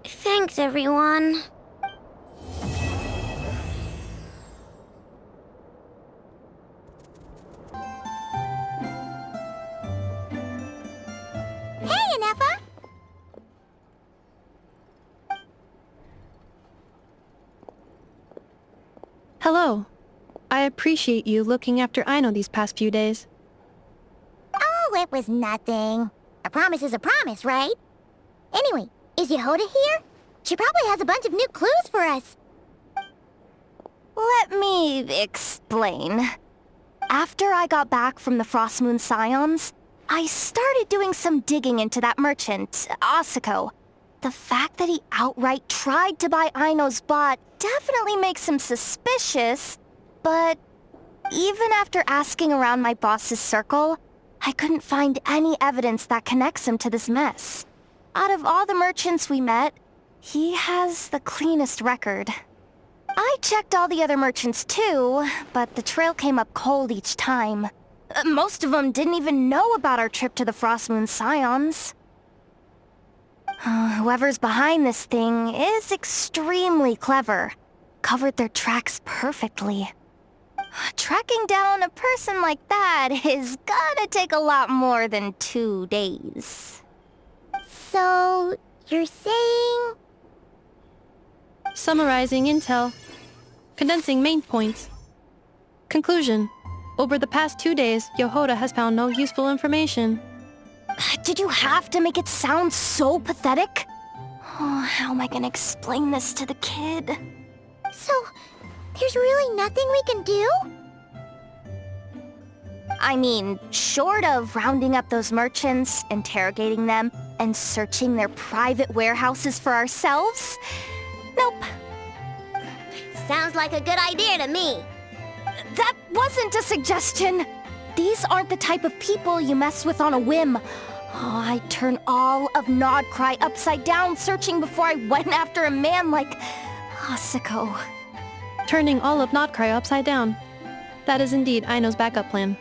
A: Thanks, everyone.
C: Hey, Ineffa!
B: Hello. I appreciate you looking after Aino these past few days.
C: Oh, it was nothing. A promise is a promise, right? Anyway, is Yehoda here? She probably has a bunch of new clues for us.
J: Let me explain. After I got back from the Frostmoon Scions, I started doing some digging into that merchant, Asuko. The fact that he outright tried to buy Aino's bot definitely makes him suspicious, but even after asking around my boss's circle, I couldn't find any evidence that connects him to this mess. Out of all the merchants we met, he has the cleanest record. I checked all the other merchants too, but the trail came up cold each time. Most of them didn't even know about our trip to the Frostmoon Scions. Whoever's behind this thing is extremely clever. Covered their tracks perfectly. Tracking down a person like that is gonna take a lot more than 2 days.
C: So, you're saying...
B: Summarizing intel. Condensing main points. Conclusion. Over the past 2 days, Yehoda has found no useful information.
J: Did you have to make it sound so pathetic? Oh, how am I gonna explain this to the kid?
C: So, there's really nothing we can do?
J: I mean, short of rounding up those merchants, interrogating them, and searching their private warehouses for ourselves? Nope.
A: Sounds like a good idea to me.
J: That wasn't a suggestion. These aren't the type of people you mess with on a whim. Oh, I'd turn all of Nod-Krai upside down searching before I went after a man like Asuko.
B: Turning all of Nod-Krai upside down. That is indeed Aino's backup plan.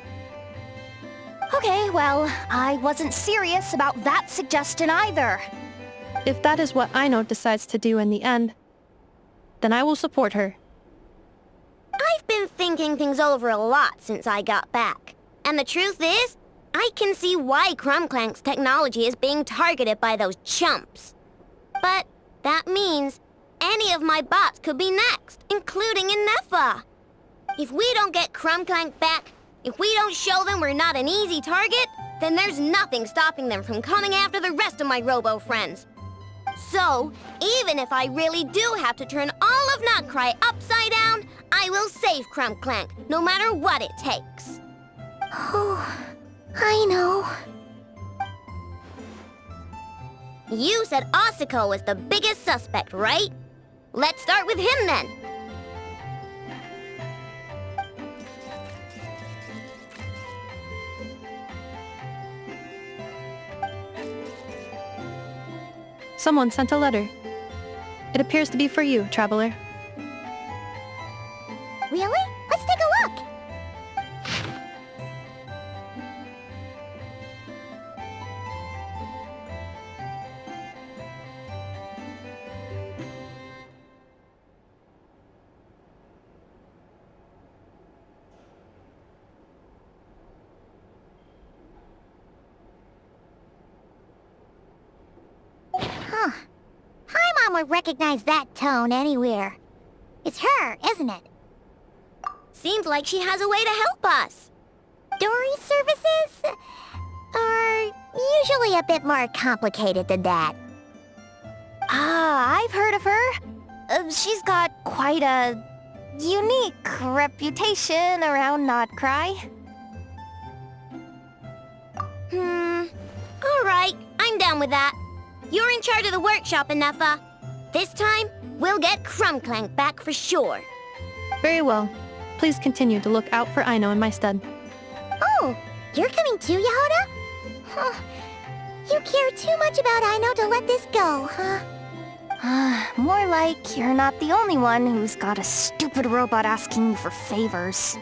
J: Okay, well, I wasn't serious about that suggestion either.
B: If that is what Aino decides to do in the end, then I will support her.
A: I've been thinking things over a lot since I got back. And the truth is, I can see why Krumklank's technology is being targeted by those chumps. But that means any of my bots could be next, including Ineffa. If we don't get Krumklank back, if we don't show them we're not an easy target, then there's nothing stopping them from coming after the rest of my robo friends. So, even if I really do have to turn all of Nod-Krai upside down, I will save Krumklank, no matter what it takes.
C: Oh, I know.
A: You said Osako was the biggest suspect, right? Let's start with him then.
B: Someone sent a letter. It appears to be for you, traveler.
C: Really? Let's take a look. Huh. Paimon would recognize that tone anywhere. It's her, isn't it?
A: Seems like she has a way to help us.
C: Dory services are usually a bit more complicated than that.
J: Ah, I've heard of her. She's got quite a unique reputation around Nod-Krai.
A: Alright, I'm down with that. You're in charge of the workshop, Ineffa. This time, we'll get Krumklank back for sure.
B: Very well. Please continue to look out for Aino in my stead.
C: Oh, you're coming too, Yehoda? Huh. You care too much about Aino to let this go, huh?
J: More like you're not the only one who's got a stupid robot asking you for favors.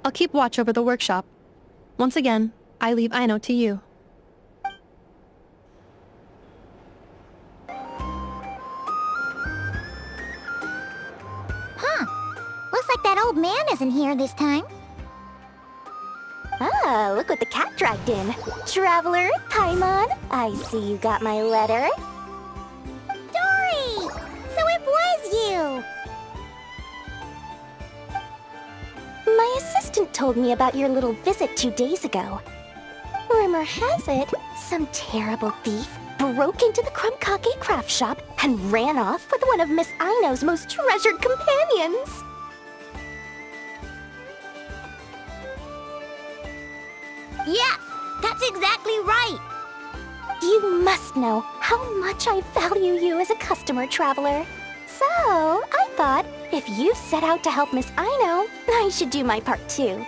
B: I'll keep watch over the workshop. Once again, I leave Aino to you.
C: Huh. Looks like that old man isn't here this time.
J: Ah, look what the cat dragged in. Traveler, Paimon, I see you got my letter.
C: Dory! So it was you!
J: My assistant told me about your little visit 2 days ago. Rumor has it, some terrible thief broke into the Krumkake Craftshop and ran off with one of Miss Aino's most treasured companions.
A: Yes, that's exactly right.
J: You must know how much I value you as a customer, traveler. So, I thought, if you set out to help Miss Aino, I should do my part too.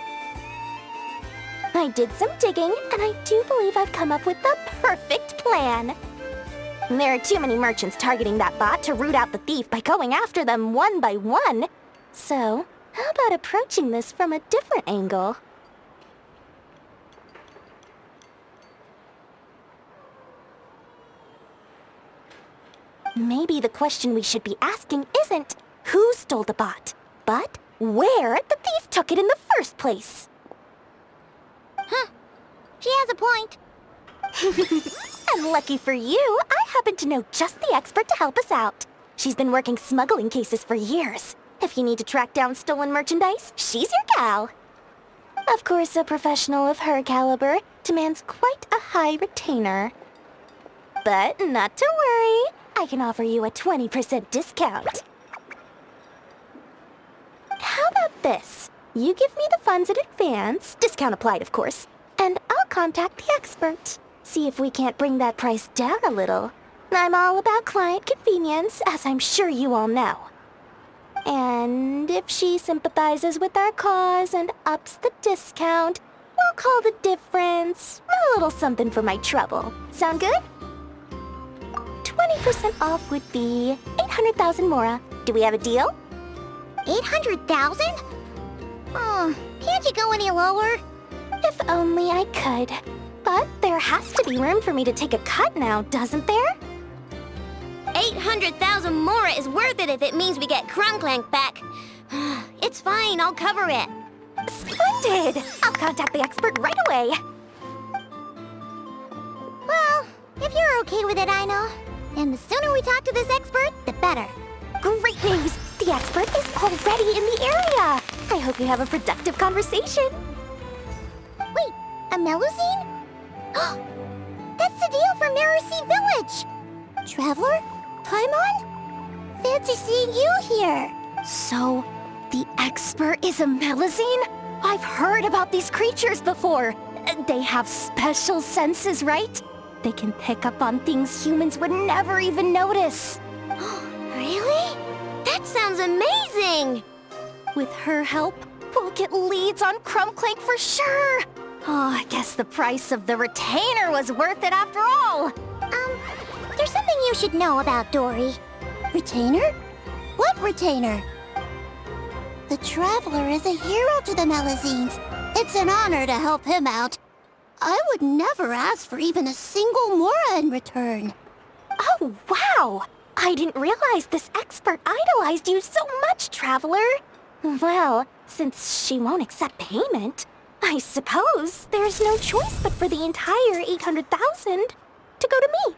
J: I did some digging, and I do believe I've come up with the perfect plan. There are too many merchants targeting that bot to root out the thief by going after them one by one. So, how about approaching this from a different angle? Maybe the question we should be asking isn't who stole the bot, but where the thief took it in the first place.
C: Huh. She has a point.
J: And lucky for you, I happen to know just the expert to help us out. She's been working smuggling cases for years. If you need to track down stolen merchandise, she's your gal. Of course, a professional of her caliber demands quite a high retainer. But not to worry, I can offer you a 20% discount. How about this? You give me the funds in advance, discount applied of course, and I'll contact the expert. See if we can't bring that price down a little. I'm all about client convenience, as I'm sure you all know. And if she sympathizes with our cause and ups the discount, we'll call the difference a little something for my trouble. Sound good?
C: 20% off would be 800,000 mora. Do we have a deal? 800,000? Oh, can't you go any lower? If only I could. But there has to be room for me to take a cut now, doesn't there?
A: 800,000 mora is worth it if it means we get Clink Clank back. It's fine, I'll cover it.
C: Splendid! I'll contact the expert right away. Well, if you're okay with it, Aino. And the sooner we talk to this expert, the better. Great news! The expert is already in the area! I hope you have a productive conversation. Wait, a Melusine? That's the deal from Mirror Sea Village! Traveler? Paimon? Fancy seeing you here! So, the expert is a Melusine? I've heard about these creatures before. They have special senses, right? They can pick up on things humans would never even notice.
A: Really? That sounds amazing!
C: With her help, we'll get leads on Krumkake for sure. Oh, I guess the price of the retainer was worth it after all. There's something you should know about Dory. Retainer? What retainer? The Traveler is a hero to the Melusines. It's an honor to help him out. I would never ask for even a single mora in return. Oh, wow! I didn't realize this expert idolized you so much, Traveler. Well, since she won't accept payment, I suppose there's no choice but for the entire 800,000 to go to me.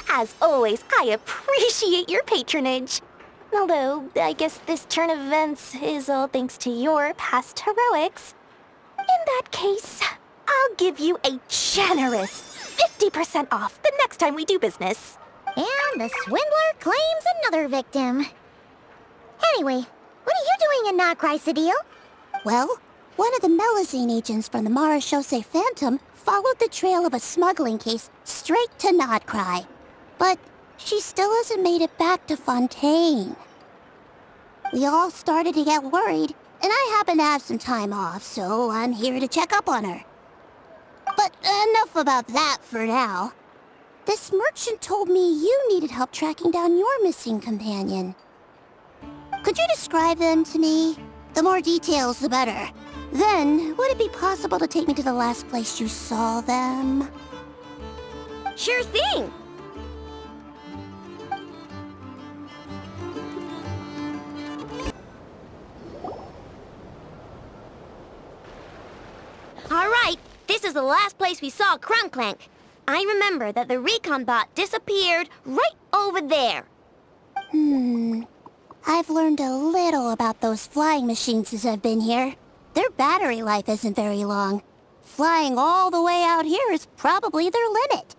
C: As always, I appreciate your patronage. Although, I guess this turn of events is all thanks to your past heroics. In that case, I'll give you a generous 50% off the next time we do business. And the swindler claims another victim. Anyway, what are you doing in Nod-Krai, Sadil? Well, one of the Melusine agents from the Marechaussee Phantom followed the trail of a smuggling case straight to Nod-Krai. But she still hasn't made it back to Fontaine. We all started to get worried, and I happen to have some time off, so I'm here to check up on her. But enough about that for now. This merchant told me you needed help tracking down your missing companion. Could you describe them to me? The more details, the better. Then, would it be possible to take me to the last place you saw them?
A: Sure thing! Alright, this is the last place we saw Clink Clank. I remember that the recon bot disappeared right over there.
C: I've learned a little about those flying machines since I've been here. Their battery life isn't very long. Flying all the way out here is probably their limit.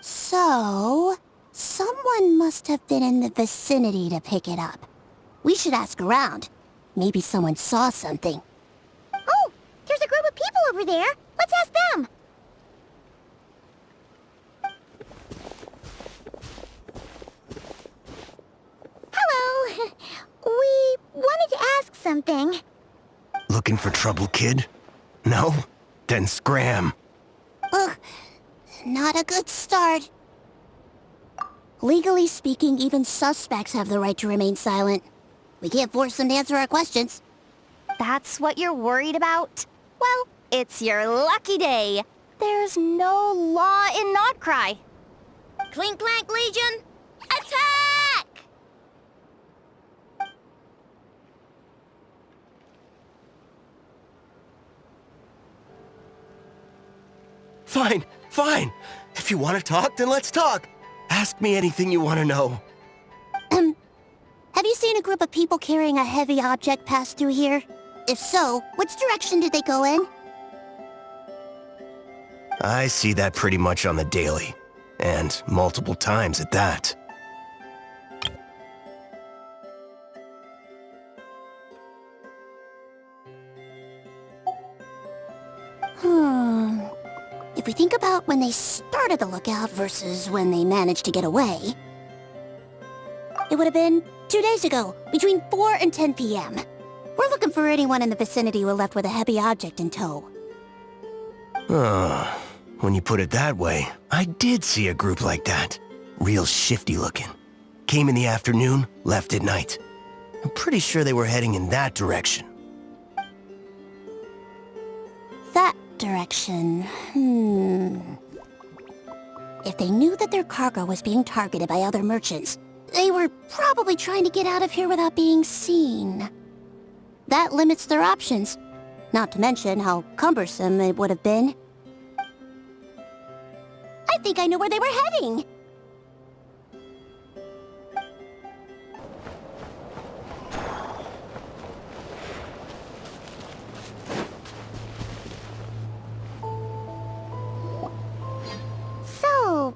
C: So, someone must have been in the vicinity to pick it up. We should ask around. Maybe someone saw something. Oh, there's a group of people over there. Let's ask them. Hello. We wanted to ask something.
R: Looking for trouble, kid? No? Then scram.
C: Ugh, not a good start. Legally speaking, even suspects have the right to remain silent. We can't force them to answer our questions. That's what you're worried about? Well, it's your lucky day. There's no law in Nod-Krai.
A: Clink Clank Legion, attack!
R: Fine, fine. If you want to talk, then let's talk. Ask me anything you want to know.
C: Have you seen a group of people carrying a heavy object pass through here? If so, which direction did they go in?
R: I see that pretty much on the daily. And multiple times at that.
C: If we think about when they started the lookout versus when they managed to get away, it would have been 2 days ago, between 4 and 10 p.m. We're looking for anyone in the vicinity who left with a heavy object in tow.
R: When you put it that way, I did see a group like that. Real shifty looking. Came in the afternoon, left at night. I'm pretty sure they were heading in that direction.
S: That direction, If they knew that their cargo was being targeted by other merchants, they were probably trying to get out of here without being seen. That limits their options, not to mention how cumbersome it would have been. I think I know where they were heading!
A: So,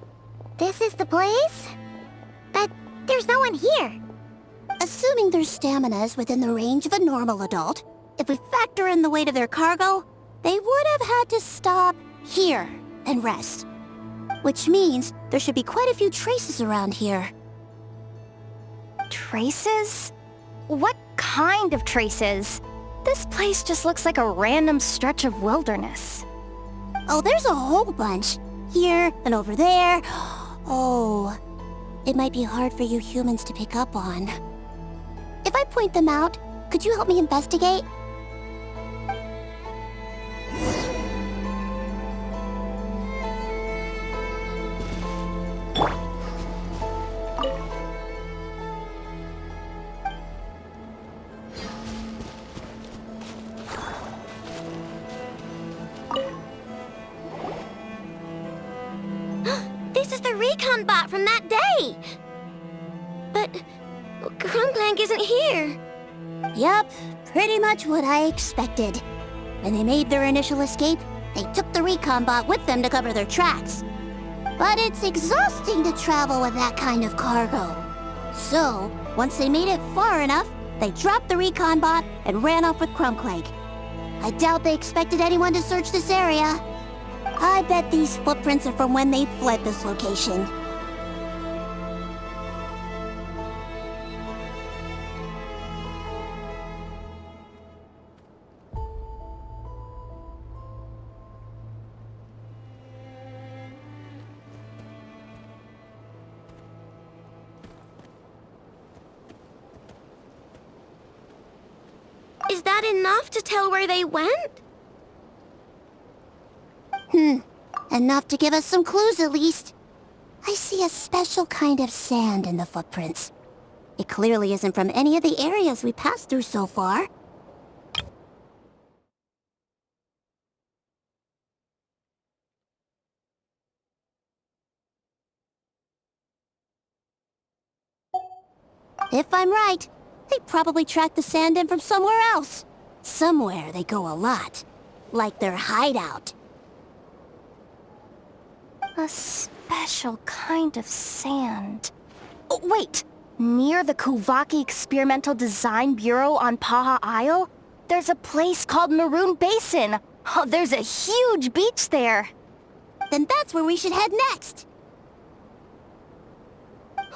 A: this is the place? But there's no one here.
S: Assuming their stamina is within the range of a normal adult, if we factor in the weight of their cargo, they would have had to stop here and rest. Which means there should be quite a few traces around here.
J: Traces? What kind of traces? This place just looks like a random stretch of wilderness.
S: Oh, there's a whole bunch. Here and over there. Oh, it might be hard for you humans to pick up on. If I point them out, could you help me investigate?
A: This is the recon bot from that day! But Clink Clank isn't here.
S: Yup, pretty much what I expected. When they made their initial escape, they took the recon bot with them to cover their tracks. But it's exhausting to travel with that kind of cargo. So, once they made it far enough, they dropped the recon bot and ran off with Krumkake. I doubt they expected anyone to search this area. I bet these footprints are from when they fled this location.
A: Is that enough to tell where they went?
S: Enough to give us some clues at least. I see a special kind of sand in the footprints. It clearly isn't from any of the areas we passed through so far. If I'm right, they probably tracked the sand in from somewhere else. Somewhere they go a lot. Like their hideout.
J: A special kind of sand. Oh, wait! Near the Kuvaki Experimental Design Bureau on Paha Isle, there's a place called Maroon Basin. Oh, there's a huge beach there.
S: Then that's where we should head next.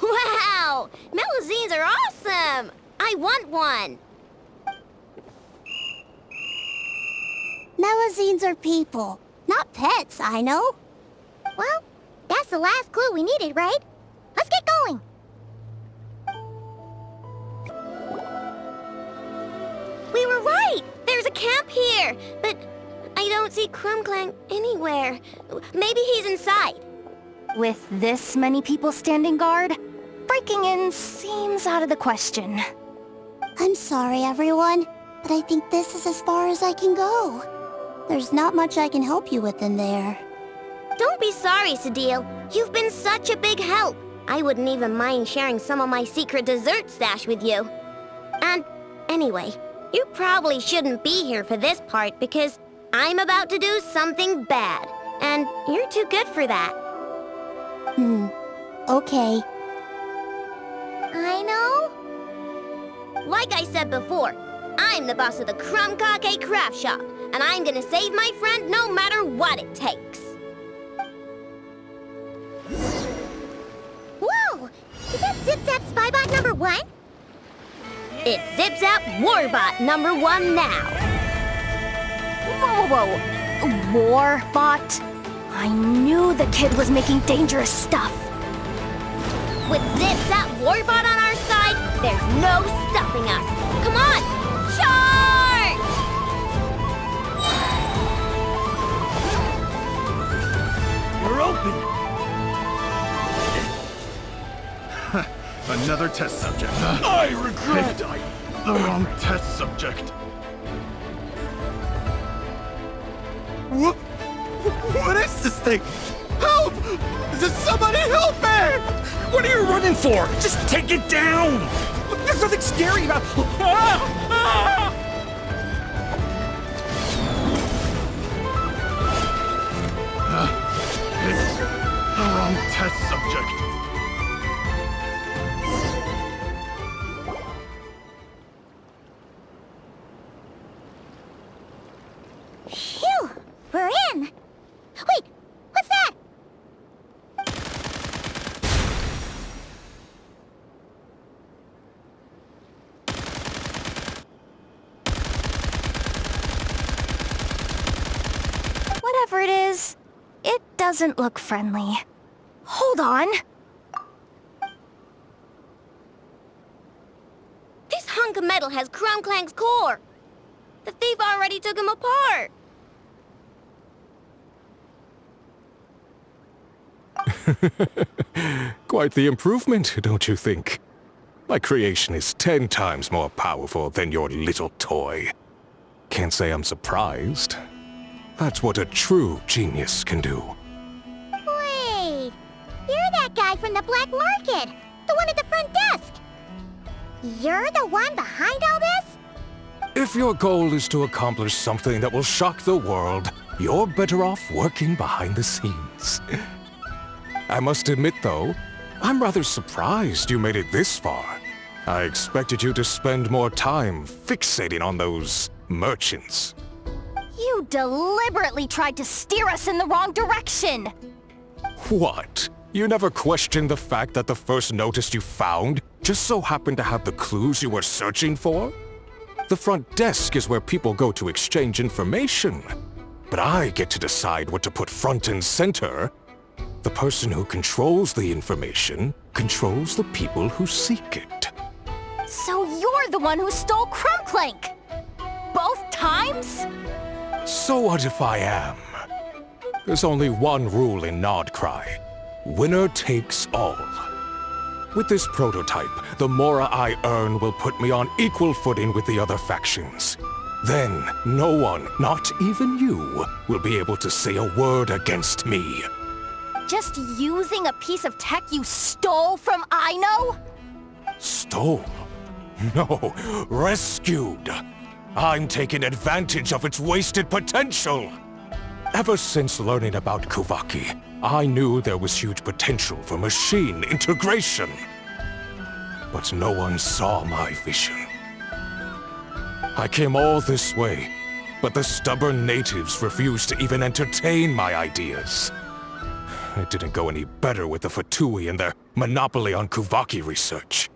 A: Wow! Melusines are awesome! I want one!
S: Melusines are people, not pets, I know.
A: Well, that's the last clue we needed, right? Let's get going! We were right! There's a camp here, but I don't see Clink Clank anywhere. Maybe he's inside.
J: With this many people standing guard, breaking in seems out of the question.
S: I'm sorry, everyone, but I think this is as far as I can go. There's not much I can help you with in there.
A: Don't be sorry, Sadil. You've been such a big help. I wouldn't even mind sharing some of my secret dessert stash with you. And anyway, you probably shouldn't be here for this part because I'm about to do something bad. And you're too good for that.
S: Okay.
A: I know. Like I said before, I'm the boss of the Krumkake Craftshop, and I'm gonna save my friend no matter what it takes. Whoa! Is that Zip-Zap Spybot number 1? It's Zip-Zap Warbot number 1 now.
J: Whoa, whoa, whoa. Warbot? I knew the kid was making dangerous stuff.
A: With Zip-Zap Warbot on our side, there's no stopping us. Come on, charge!
T: You're open! Another test subject. I regret the wrong test subject. What is this thing? Help! Does somebody help me?
I: What are you running for? Just take it down! There's nothing scary about...
T: It's the wrong test subject.
S: Phew! We're in! Wait! What's that?
J: Whatever it is, it doesn't look friendly. Hold on.
A: This hunk of metal has Clink Clank's core. The thief already took him apart.
M: Quite the improvement, don't you think? My creation is 10 times more powerful than your little toy. Can't say I'm surprised. That's what a true genius can do.
S: Wait! You're that guy from the black market! The one at the front desk! You're the one behind all this?
M: If your goal is to accomplish something that will shock the world, you're better off working behind the scenes. I must admit, though, I'm rather surprised you made it this far. I expected you to spend more time fixating on those merchants.
J: You deliberately tried to steer us in the wrong direction!
M: What? You never questioned the fact that the first notice you found just so happened to have the clues you were searching for? The front desk is where people go to exchange information. But I get to decide what to put front and center. The person who controls the information controls the people who seek it.
J: So you're the one who stole Krumkake! Both times?
M: So what if I am? There's only one rule in Nod-Krai. Winner takes all. With this prototype, the mora I earn will put me on equal footing with the other factions. Then, no one, not even you, will be able to say a word against me.
J: Just using a piece of tech you stole from Aino?
M: Stole? No, rescued. I'm taking advantage of its wasted potential. Ever since learning about Krumkake, I knew there was huge potential for machine integration. But no one saw my vision. I came all this way, but the stubborn natives refused to even entertain my ideas. It didn't go any better with the Fatui and their monopoly on Krumkake research.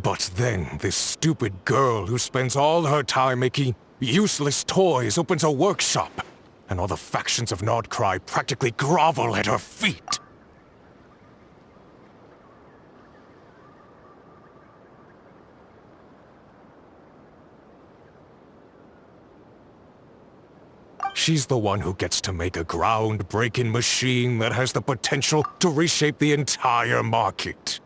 M: But then, this stupid girl who spends all her time making useless toys opens a workshop, and all the factions of Nod-Krai practically grovel at her feet. She's the one who gets to make a groundbreaking machine that has the potential to reshape the entire market.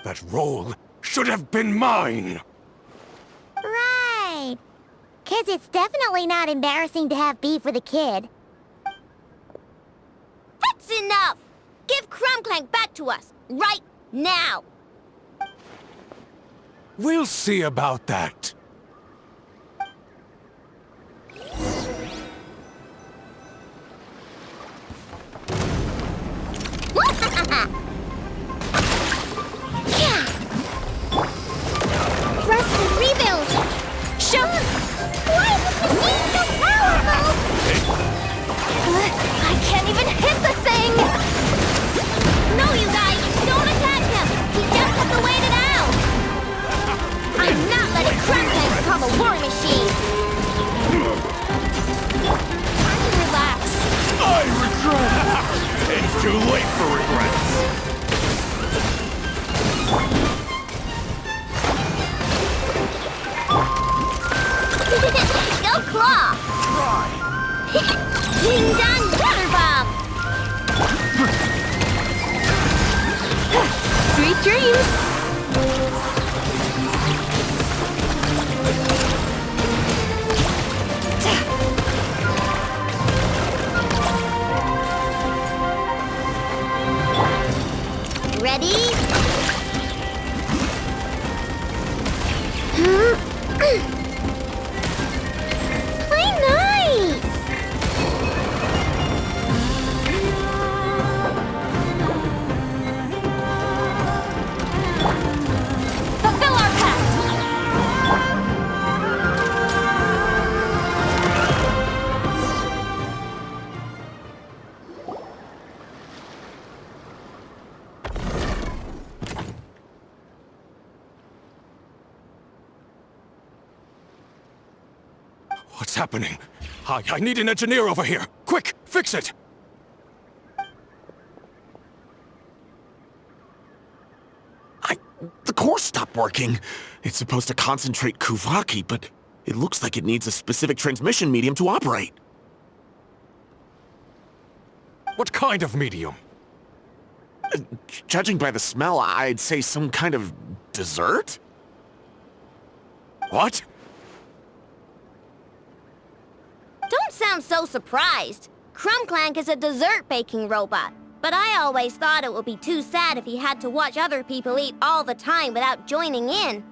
M: That role should have been mine!
S: Right. 'Cause it's definitely not embarrassing to have beef with a kid.
A: That's enough! Give Clink Clank back to us, right now!
M: We'll see about that.
S: Thrust and rebuild!
J: Shoot!
S: Why is this machine so powerful?
J: I can't even hit the thing!
A: No, you guys! Don't attack him! He just has to wait it out! I'm not letting Clink Clank become a war machine!
T: Too late for regrets.
A: Go Claw! Ding dong water bomb! Sweet dreams! Ready? Play nice! Fulfill our pact!
M: What's happening? I need an engineer over here. Quick, fix it!
T: The core stopped working. It's supposed to concentrate Krumkake, but it looks like it needs a specific transmission medium to operate.
M: What kind of medium?
T: Judging by the smell, I'd say some kind of dessert?
M: What?
A: Don't sound so surprised. Clink Clank is a dessert baking robot. But I always thought it would be too sad if he had to watch other people eat all the time without joining in.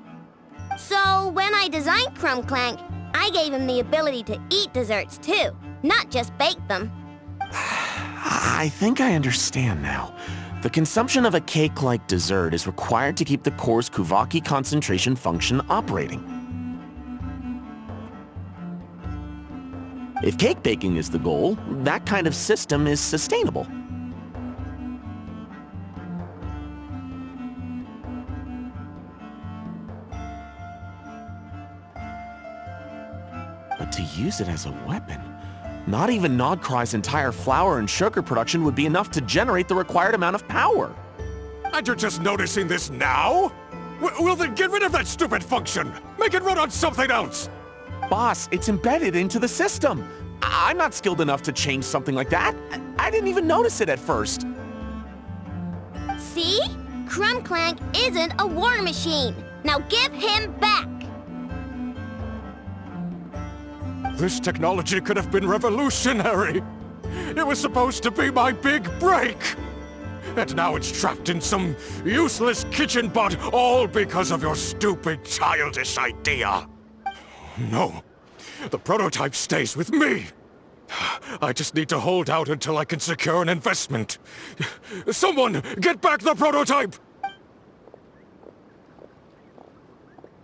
A: So when I designed Clink Clank, I gave him the ability to eat desserts too, not just bake them.
T: I think I understand now. The consumption of a cake-like dessert is required to keep the core's Krumkake concentration function operating. If cake baking is the goal, that kind of system is sustainable. But to use it as a weapon, not even Nod-Krai's entire flour and sugar production would be enough to generate the required amount of power.
M: And you're just noticing this now? Well then get rid of that stupid function! Make it run on something else!
T: Boss, it's embedded into the system. I'm not skilled enough to change something like that. I didn't even notice it at first.
A: See? Clink Clank isn't a war machine. Now give him back!
M: This technology could have been revolutionary! It was supposed to be my big break! And now it's trapped in some useless kitchen bot, all because of your stupid, childish idea! No. The prototype stays with me! I just need to hold out until I can secure an investment. Someone, get back the prototype!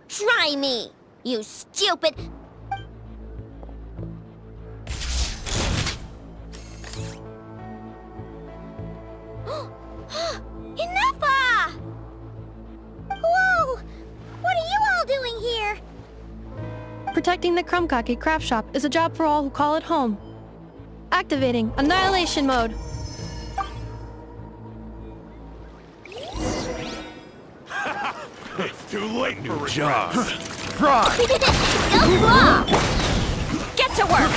A: Try me, you stupid... Ineffa! Whoa! What are you all doing here?
B: Protecting the Krumkake Craftshop is a job for all who call it home. Activating Annihilation Mode.
T: It's too late for regrets.
A: Go Claw!
G: Get to work!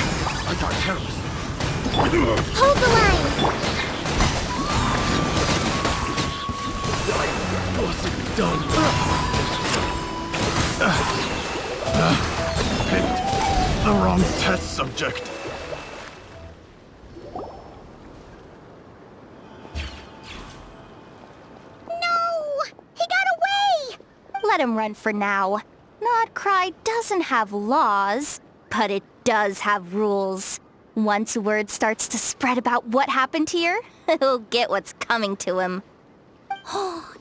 T: I got terrorists.
A: Hold the line!
T: Wasn't done. Picked the wrong test subject.
J: Let him run for now. Nod-Krai doesn't have laws, but it does have rules. Once word starts to spread about what happened here, he'll get what's coming to him.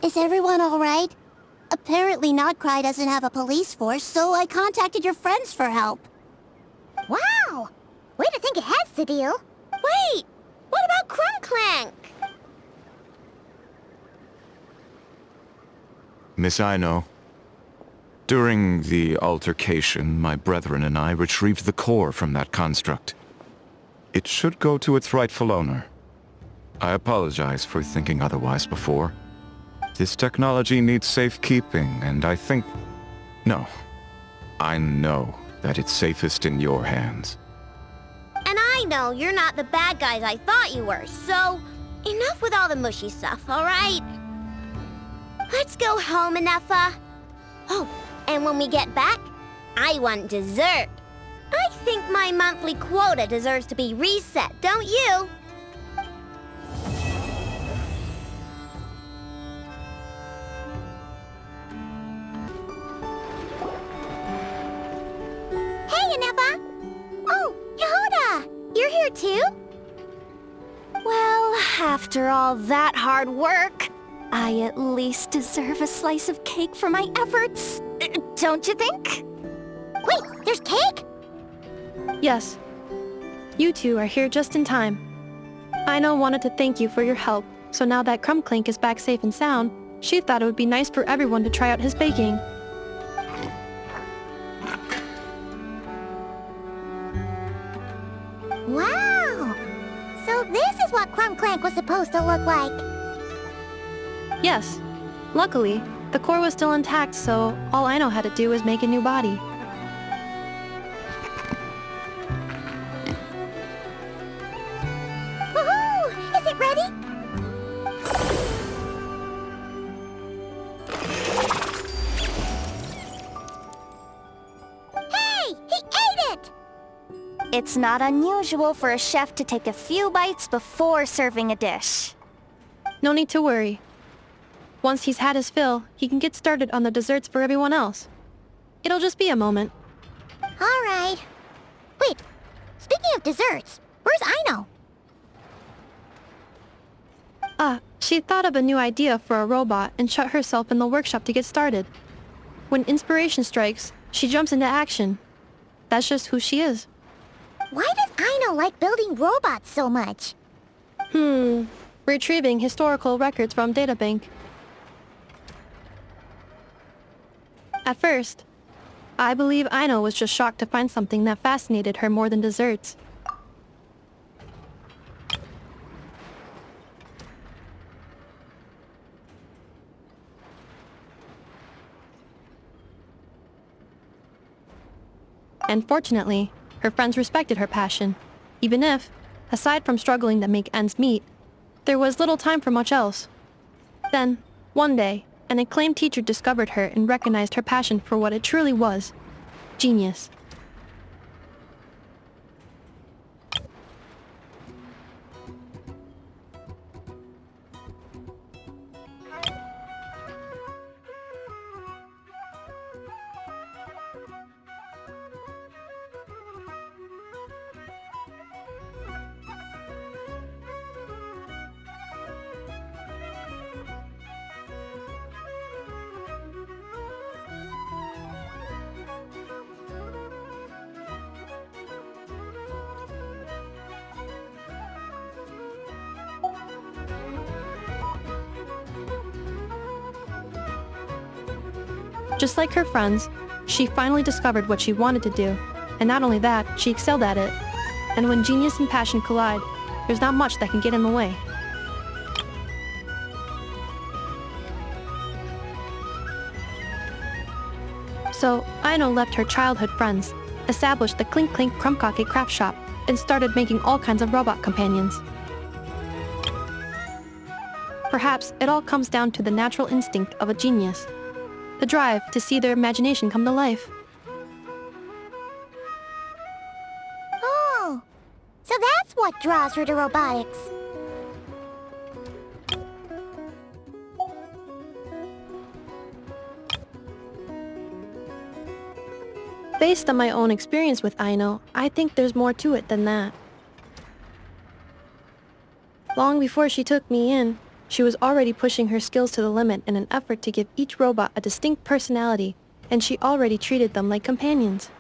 S: Is everyone all right? Apparently Nod-Krai doesn't have a police force, so I contacted your friends for help.
A: Wow! Way to think ahead, Cedille. Wait! What about Clink Clank?
P: Miss Aino, during the altercation, my brethren and I retrieved the core from that construct. It should go to its rightful owner. I apologize for thinking otherwise before. This technology needs safekeeping, and I think... No. I know that it's safest in your hands.
A: And I know you're not the bad guys I thought you were, so enough with all the mushy stuff, alright? Let's go home, Ineffa. Oh, and when we get back, I want dessert. I think my monthly quota deserves to be reset, don't you? Hey, Ineffa! Oh, Yehuda! You're here too?
C: Well, after all that hard work, I at least deserve a slice of cake for my efforts. Don't you think?
S: Wait, there's cake?
B: Yes. You two are here just in time. Aino wanted to thank you for your help, so now that Krumklank is back safe and sound, she thought it would be nice for everyone to try out his baking.
S: Wow! So this is what Clank was supposed to look like.
B: Yes. Luckily, the core was still intact, so all Aino had to do was make a new body.
S: Woohoo! Is it ready? Hey! He ate it!
C: It's not unusual for a chef to take a few bites before serving a dish.
B: No need to worry. Once he's had his fill, he can get started on the desserts for everyone else. It'll just be a moment.
S: All right. Wait, speaking of desserts, where's Aino?
B: She thought of a new idea for a robot and shut herself in the workshop to get started. When inspiration strikes, she jumps into action. That's just who she is.
S: Why does Aino like building robots so much?
B: Retrieving historical records from databank. At first, I believe Aino was just shocked to find something that fascinated her more than desserts. And fortunately, her friends respected her passion, even if, aside from struggling to make ends meet, there was little time for much else. Then, one day, an acclaimed teacher discovered her and recognized her passion for what it truly was: genius. Just like her friends, she finally discovered what she wanted to do, and not only that, she excelled at it. And when genius and passion collide, there's not much that can get in the way. So, Aino left her childhood friends, established the Clink Clank Krumkake Craftshop, and started making all kinds of robot companions. Perhaps it all comes down to the natural instinct of a genius. The drive to see their imagination come to life.
S: Oh, so that's what draws her to robotics.
B: Based on my own experience with Aino, I think there's more to it than that. Long before she took me in, she was already pushing her skills to the limit in an effort to give each robot a distinct personality, and she already treated them like companions.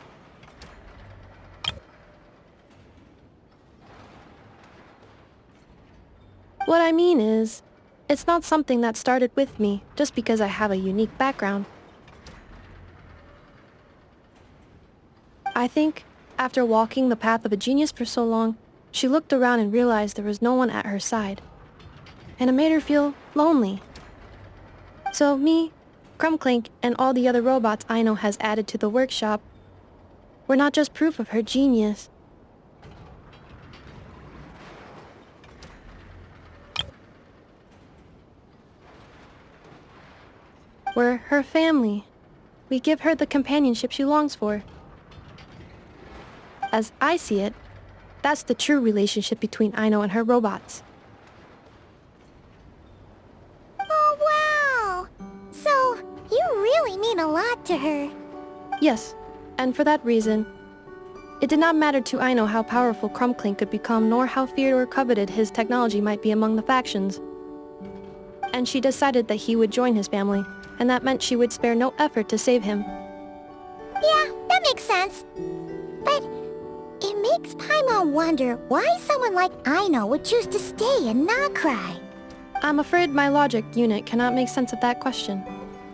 B: What I mean is, it's not something that started with me just because I have a unique background. I think, after walking the path of a genius for so long, she looked around and realized there was no one at her side. and it made her feel lonely. So me, Krumklank, and all the other robots Aino has added to the workshop were not just proof of her genius. We're her family. We give her the companionship she longs for. As I see it, that's the true relationship between Aino and her robots.
S: Oh, wow! So, you really mean a lot to her.
B: Yes, and for that reason, it did not matter to Aino how powerful Krumklank could become, nor how feared or coveted his technology might be among the factions. And she decided that he would join his family, and that meant she would spare no effort to save him.
S: Yeah, that makes sense. But it makes Paimon wonder why someone like Aino would choose to stay in Nod-Krai.
B: I'm afraid my logic unit cannot make sense of that question.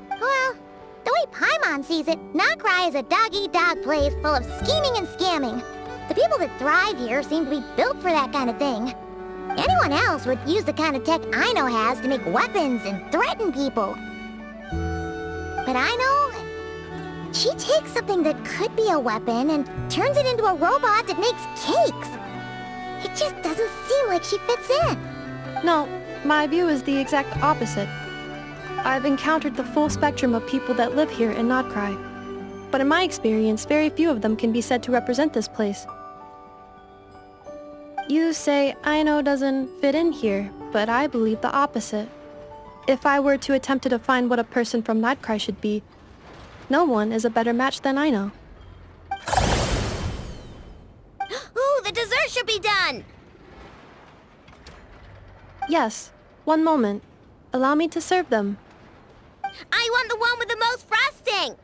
S: Well, the way Paimon sees it, Nod-Krai is a dog-eat-dog place full of scheming and scamming. The people that thrive here seem to be built for that kind of thing. Anyone else would use the kind of tech Aino has to make weapons and threaten people. But Aino, she takes something that could be a weapon and turns it into a robot that makes cakes. It just doesn't seem like she fits in.
B: No, my view is the exact opposite. I've encountered the full spectrum of people that live here in Nod-Krai. But in my experience, very few of them can be said to represent this place. You say Aino doesn't fit in here, but I believe the opposite. If I were to attempt to define what a person from Nod-Krai should be, no one is a better match than Aino.
A: Ooh, the dessert should be done!
B: Yes, one moment. Allow me to serve them.
A: I want the one with the most frosting!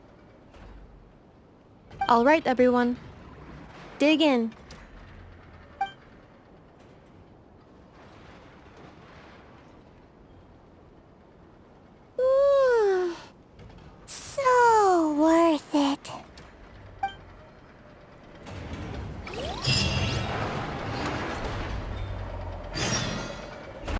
B: All right, everyone. Dig in.